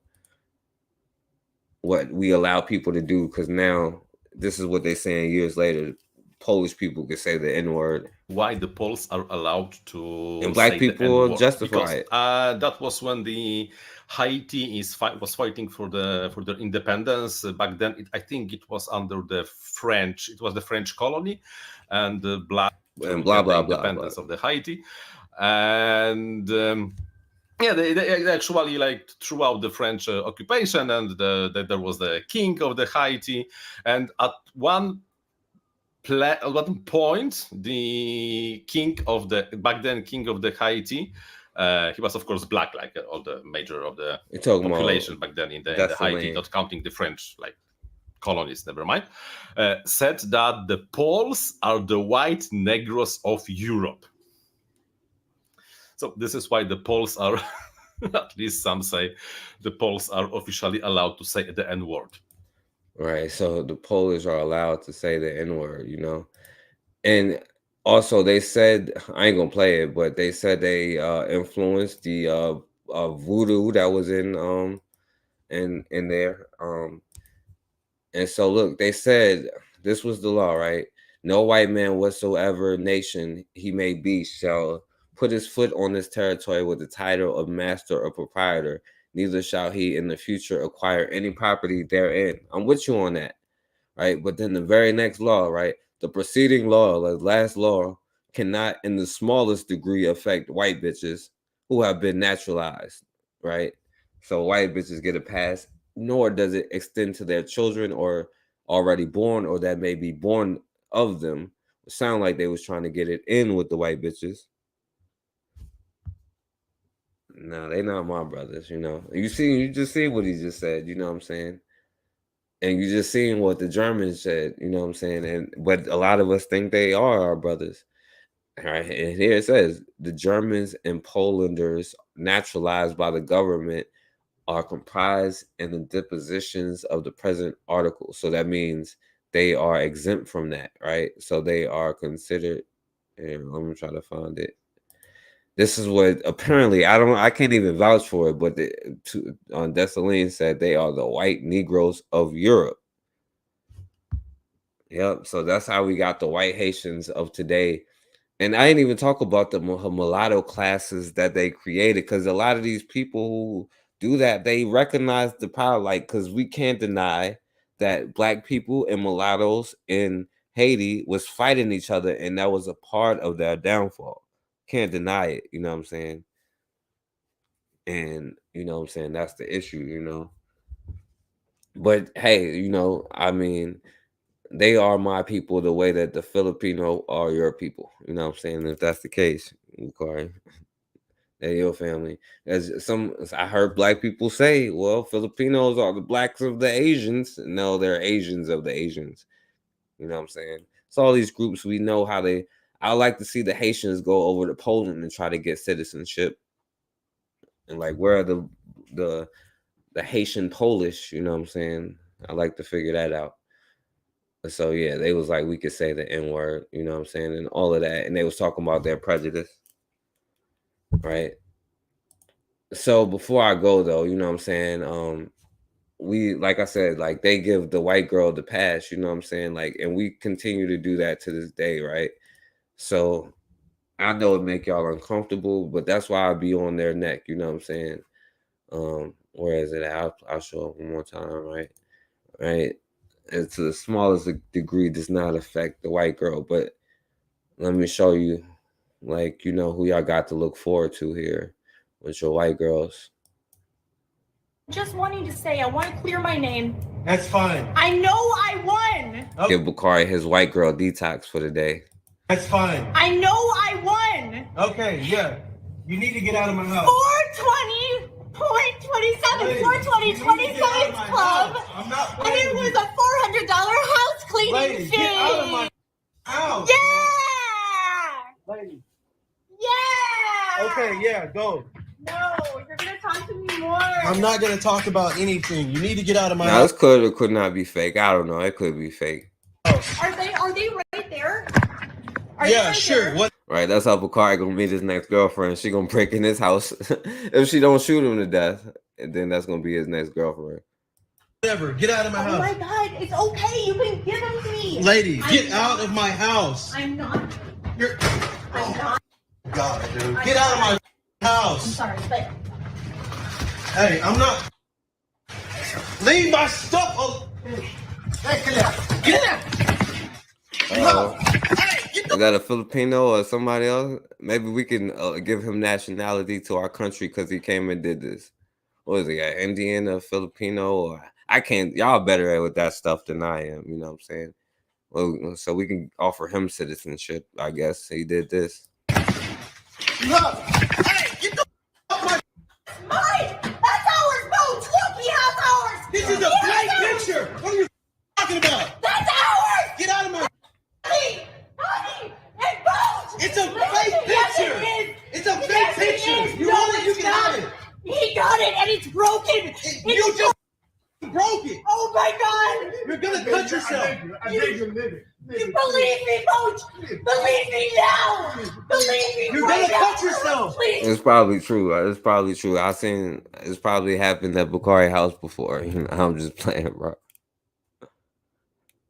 What we allow people to do, because now this is what they're saying years later. Polish people can say the N-word. Why the Poles are allowed to and black say the people N-word. justify Because, it. that was when the Haiti was fighting for their independence. Back then, I think it was under the French. It was the French colony, and the black And blah, blah, blah, independence of the Haiti, and. Yeah, they actually like throughout the French occupation, and there was the king of the Haiti, and at one point, the king of the back then king of the Haiti, he was of course black, like all the major of the population back then in the Haiti, not counting the French like colonies, never mind, said that the Poles are the white Negroes of Europe. So this is why the Poles are, at least some say, the Poles are officially allowed to say the N-word. Right. So the Polish are allowed to say the N-word, you know. And also they said, I ain't gonna play it, but they said they influenced the voodoo that was in there. And so look, they said this was the law, right? No white man whatsoever nation he may be shall put his foot on this territory with the title of master or proprietor, neither shall he in the future acquire any property therein. I'm with you on that, right? But then the very next law, right? The preceding law, the last law, cannot in the smallest degree affect white bitches who have been naturalized, right? So white bitches get a pass, nor does it extend to their children or already born or that may be born of them. It sound like they was trying to get it in with the white bitches. No, they not my brothers, you know. You just see what he just said, you know what I'm saying? And you just seen what the Germans said, you know what I'm saying? But a lot of us think they are our brothers. All right. And here it says the Germans and Polanders naturalized by the government are comprised in the depositions of the present article. So that means they are exempt from that, right? So they are considered, and let me try to find it. This is what apparently I can't even vouch for it, but Dessalines said they are the white Negroes of Europe. Yep. So that's how we got the white Haitians of today. And I didn't even talk about the mulatto classes that they created, because a lot of these people who do that, they recognize the power, like, because we can't deny that black people and mulattoes in Haiti was fighting each other, and that was a part of their downfall. Can't deny it, you know what I'm saying? And you know what I'm saying, that's the issue, you know. But hey, you know, I mean, they are my people the way that the Filipino are your people, you know what I'm saying? If that's the case, okay, they're your family. As I heard black people say, well, Filipinos are the blacks of the Asians. No, they're Asians of the Asians, you know what I'm saying? So all these groups, we know how they. I like to see the Haitians go over to Poland and try to get citizenship. And like, where are the Haitian Polish, you know what I'm saying? I like to figure that out. So yeah, they was like, we could say the N-word, you know what I'm saying? And all of that. And they was talking about their prejudice, right? So before I go though, you know what I'm saying? We, like I said, like they give the white girl the pass, you know what I'm saying? Like, and we continue to do that to this day, right? So I know it make y'all uncomfortable, but that's why I be on their neck, you know what I'm saying? Where is it? I'll show it one more time, right? Right. And to the smallest degree does not affect the white girl, but let me show you, like, you know, who y'all got to look forward to here with your white girls. Just wanting to say, I want to clear my name. That's fine. I know I won. Give Bakari his white girl detox for the day. That's fine. I know I won. Okay, yeah. You need to get out of my house. 420.27, 420.27 Club. I'm not and it was a $400 house cleaning Lady, fee. get out of my house. Yeah. Lady. Yeah. Okay, yeah, go. No, you're gonna talk talk to me more. I'm not gonna talk about anything. You need to get out of my Now house. this could or could not be fake. I don't know. It could be fake. Are they right there? Are Yeah, sure. What? Right, that's how Bakari gonna meet his next girlfriend. She gonna break in his house if she don't shoot him to death, and then that's gonna be his next girlfriend. Whatever. Get out of my Oh house. my God, it's okay. You can give them to me. Lady, get I'm out of my house. I'm not. You're. I'm not. God, dude. Get out of my I'm house. sorry, but Hey, I'm not. Leave my stuff. Oh. Hey, get out. Get out. Is that a Filipino or somebody else? Maybe we can give him nationality to our country because he came and did this. What is he, an Indian or Filipino? Or I can't. Y'all better with that stuff than I am. You know what I'm saying? Well, so we can offer him citizenship. I guess he did this. Look. Hey, get the mine. That's ours, Bones. Look, he has ours. This is a blank picture. What are you talking about? That's ours. Get out of my. Honey, and Bones. It's a Listen, fake yes, picture. it is. It's a fake Yes, it picture. is. You No, want it? You it's can not. have it. He got it, and it's broken. You just broke it. Oh my God! You're gonna cut yourself. You believe me, Bones. Believe me now. Believe me. You're right gonna now. cut yourself. Please. It's probably true. It's probably true. I seen it's probably happened at Bakari house before. You know, I'm just playing, bro.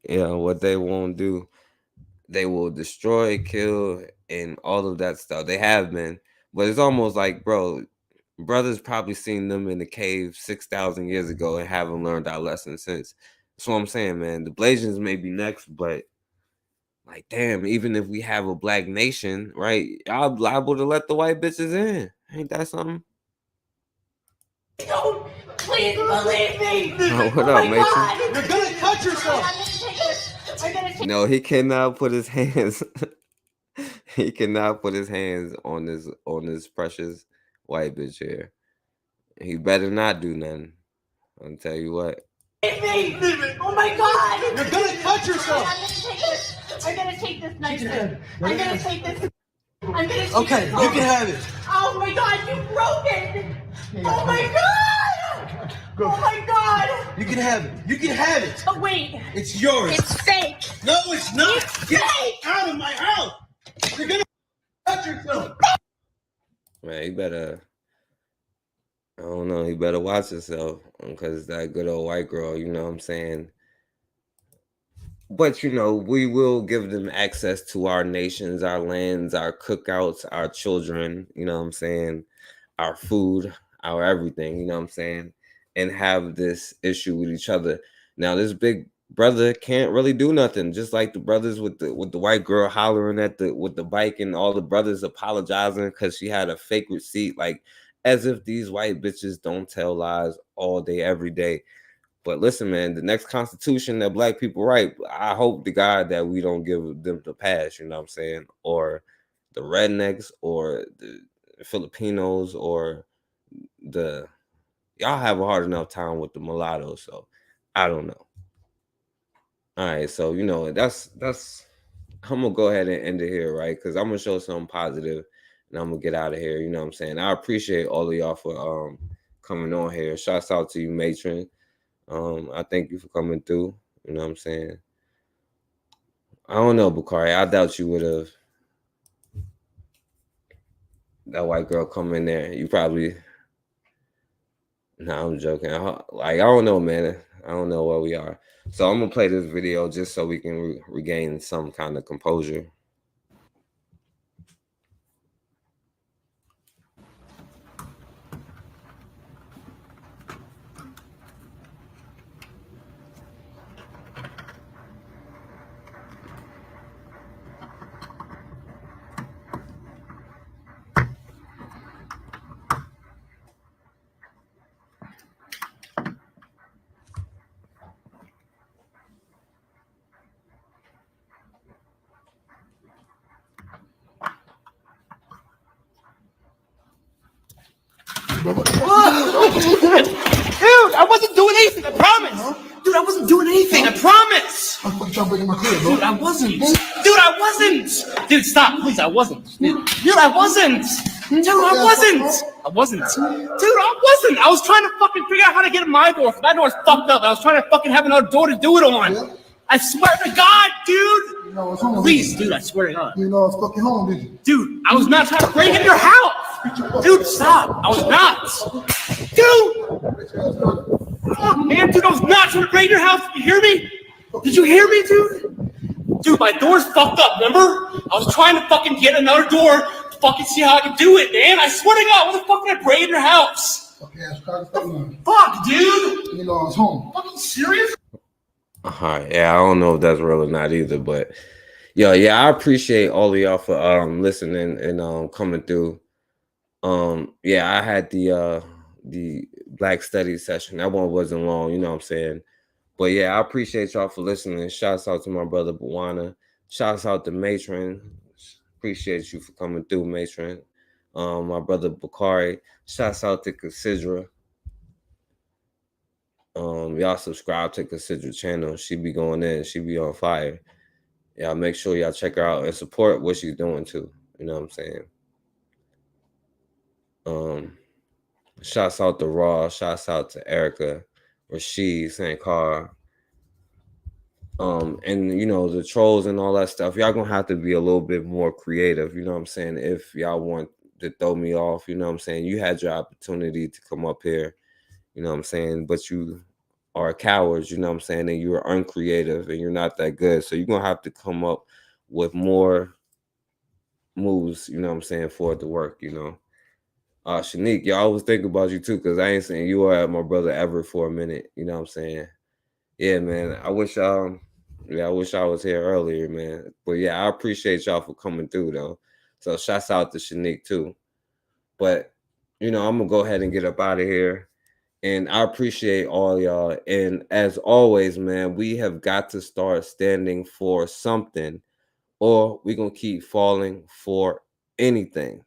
You know what they won't do. They will destroy, kill, and all of that stuff. They have been, but it's almost like, bro, brothers probably seen them in the cave 6,000 years ago and haven't learned our lesson since. That's what I'm saying, man. The Blasians may be next, but like, damn, even if we have a black nation, right, y'all liable to let the white bitches in. Ain't that something? Don't. Please believe me. Oh, what Oh up, my matron? God. You're gonna cut yourself. I'm gonna take this. I'm gonna take. No, he cannot put his hands. He cannot put his hands on this precious white bitch here. He better not do nothing. I'll tell you what. Leave me. Oh my God. You're gonna cut yourself. I'm gonna take this. I'm gonna take this knife. I'm gonna take this. I'm gonna take Okay, this you off. can have it. Oh my God, you broke it. Oh my God. Oh my God. You can have it. You can have it. Oh wait. It's yours. It's fake. No, it's not. It's Get fake. out of my house. You're gonna cut yourself. Man, he better. I don't know. He better watch himself because that good old white girl. You know what I'm saying? But, you know, we will give them access to our nations, our lands, our cookouts, our children, you know what I'm saying, our food, our everything, you know what I'm saying, and have this issue with each other. Now, this big brother can't really do nothing, just like the brothers with the white girl hollering at with the bike and all the brothers apologizing because she had a fake receipt, like as if these white bitches don't tell lies all day, every day. But listen, man, the next constitution that black people write, I hope to God that we don't give them the pass, you know what I'm saying? Or the rednecks or the Filipinos or y'all have a hard enough time with the mulattoes, so I don't know. All right, so, you know, that's I'm going to go ahead and end it here, right? Because I'm going to show something positive and I'm going to get out of here, you know what I'm saying? I appreciate all of y'all for coming on here. Shouts out to you, matron. I thank you for coming through. You know what I'm saying? I don't know, Bakari. I doubt you would have. That white girl come in there. You probably. Nah, I'm joking. I don't know, man. I don't know where we are. So I'm gonna play this video just so we can regain some kind of composure. Dude, I wasn't doing anything, I promise. Dude, I wasn't doing anything, I promise. I'm fucking trying to break in my crib, bro. Dude, I wasn't. Dude, I wasn't. Dude, stop, please, I wasn't. Dude, I wasn't. Dude, I wasn't. I was trying to fucking figure out how to get in my door. My door's fucked up. I was trying to fucking have another door to do it on. I swear to God, dude. No, it's home. Please, dude, I swear to God. You know it's fucking home, did you? Dude, I was not trying to break into your house. Dude, stop. I was not. Dude. Oh, man, dude, I was not trying to break into your house. Did you hear me? Did you hear me, dude? Dude, my door's fucked up, remember? I was trying to fucking get another door to fucking see how I could do it, man. I swear to God, what the fuck did I break in your house? Fuck, dude. You know it's home. Fucking serious? Yeah, I don't know if that's real or not either, but yeah, I appreciate all of y'all for listening and coming through. Yeah, I had the Black Studies session. That one wasn't long, you know what I'm saying? But yeah, I appreciate y'all for listening. Shouts out to my brother Bwana. Shouts out to Matron. Appreciate you for coming through, Matron. My brother Bakari. Shouts out to Considra. Y'all subscribe to Considra channel. She be going in. She be on fire. Y'all make sure y'all check her out and support what she's doing too. You know what I'm saying? Shouts out to Raw. Shouts out to Erica, Rashid, St. Carl. And you know, the trolls and all that stuff. Y'all gonna have to be a little bit more creative, you know what I'm saying? If y'all want to throw me off, you know what I'm saying? You had your opportunity to come up here, you know what I'm saying? But you are cowards, you know what I'm saying? And you are uncreative and you're not that good. So you're gonna have to come up with more moves, you know what I'm saying, for it to work, you know. Shanique, y'all always think about you too, because I ain't seen you or my brother ever for a minute, you know what I'm saying? Yeah, man. I wish I was here earlier, man. But yeah, I appreciate y'all for coming through though. So shouts out to Shanique too. But you know, I'm gonna go ahead and get up out of here. And I appreciate all y'all. And as always, man, we have got to start standing for something, or we're gonna keep falling for anything.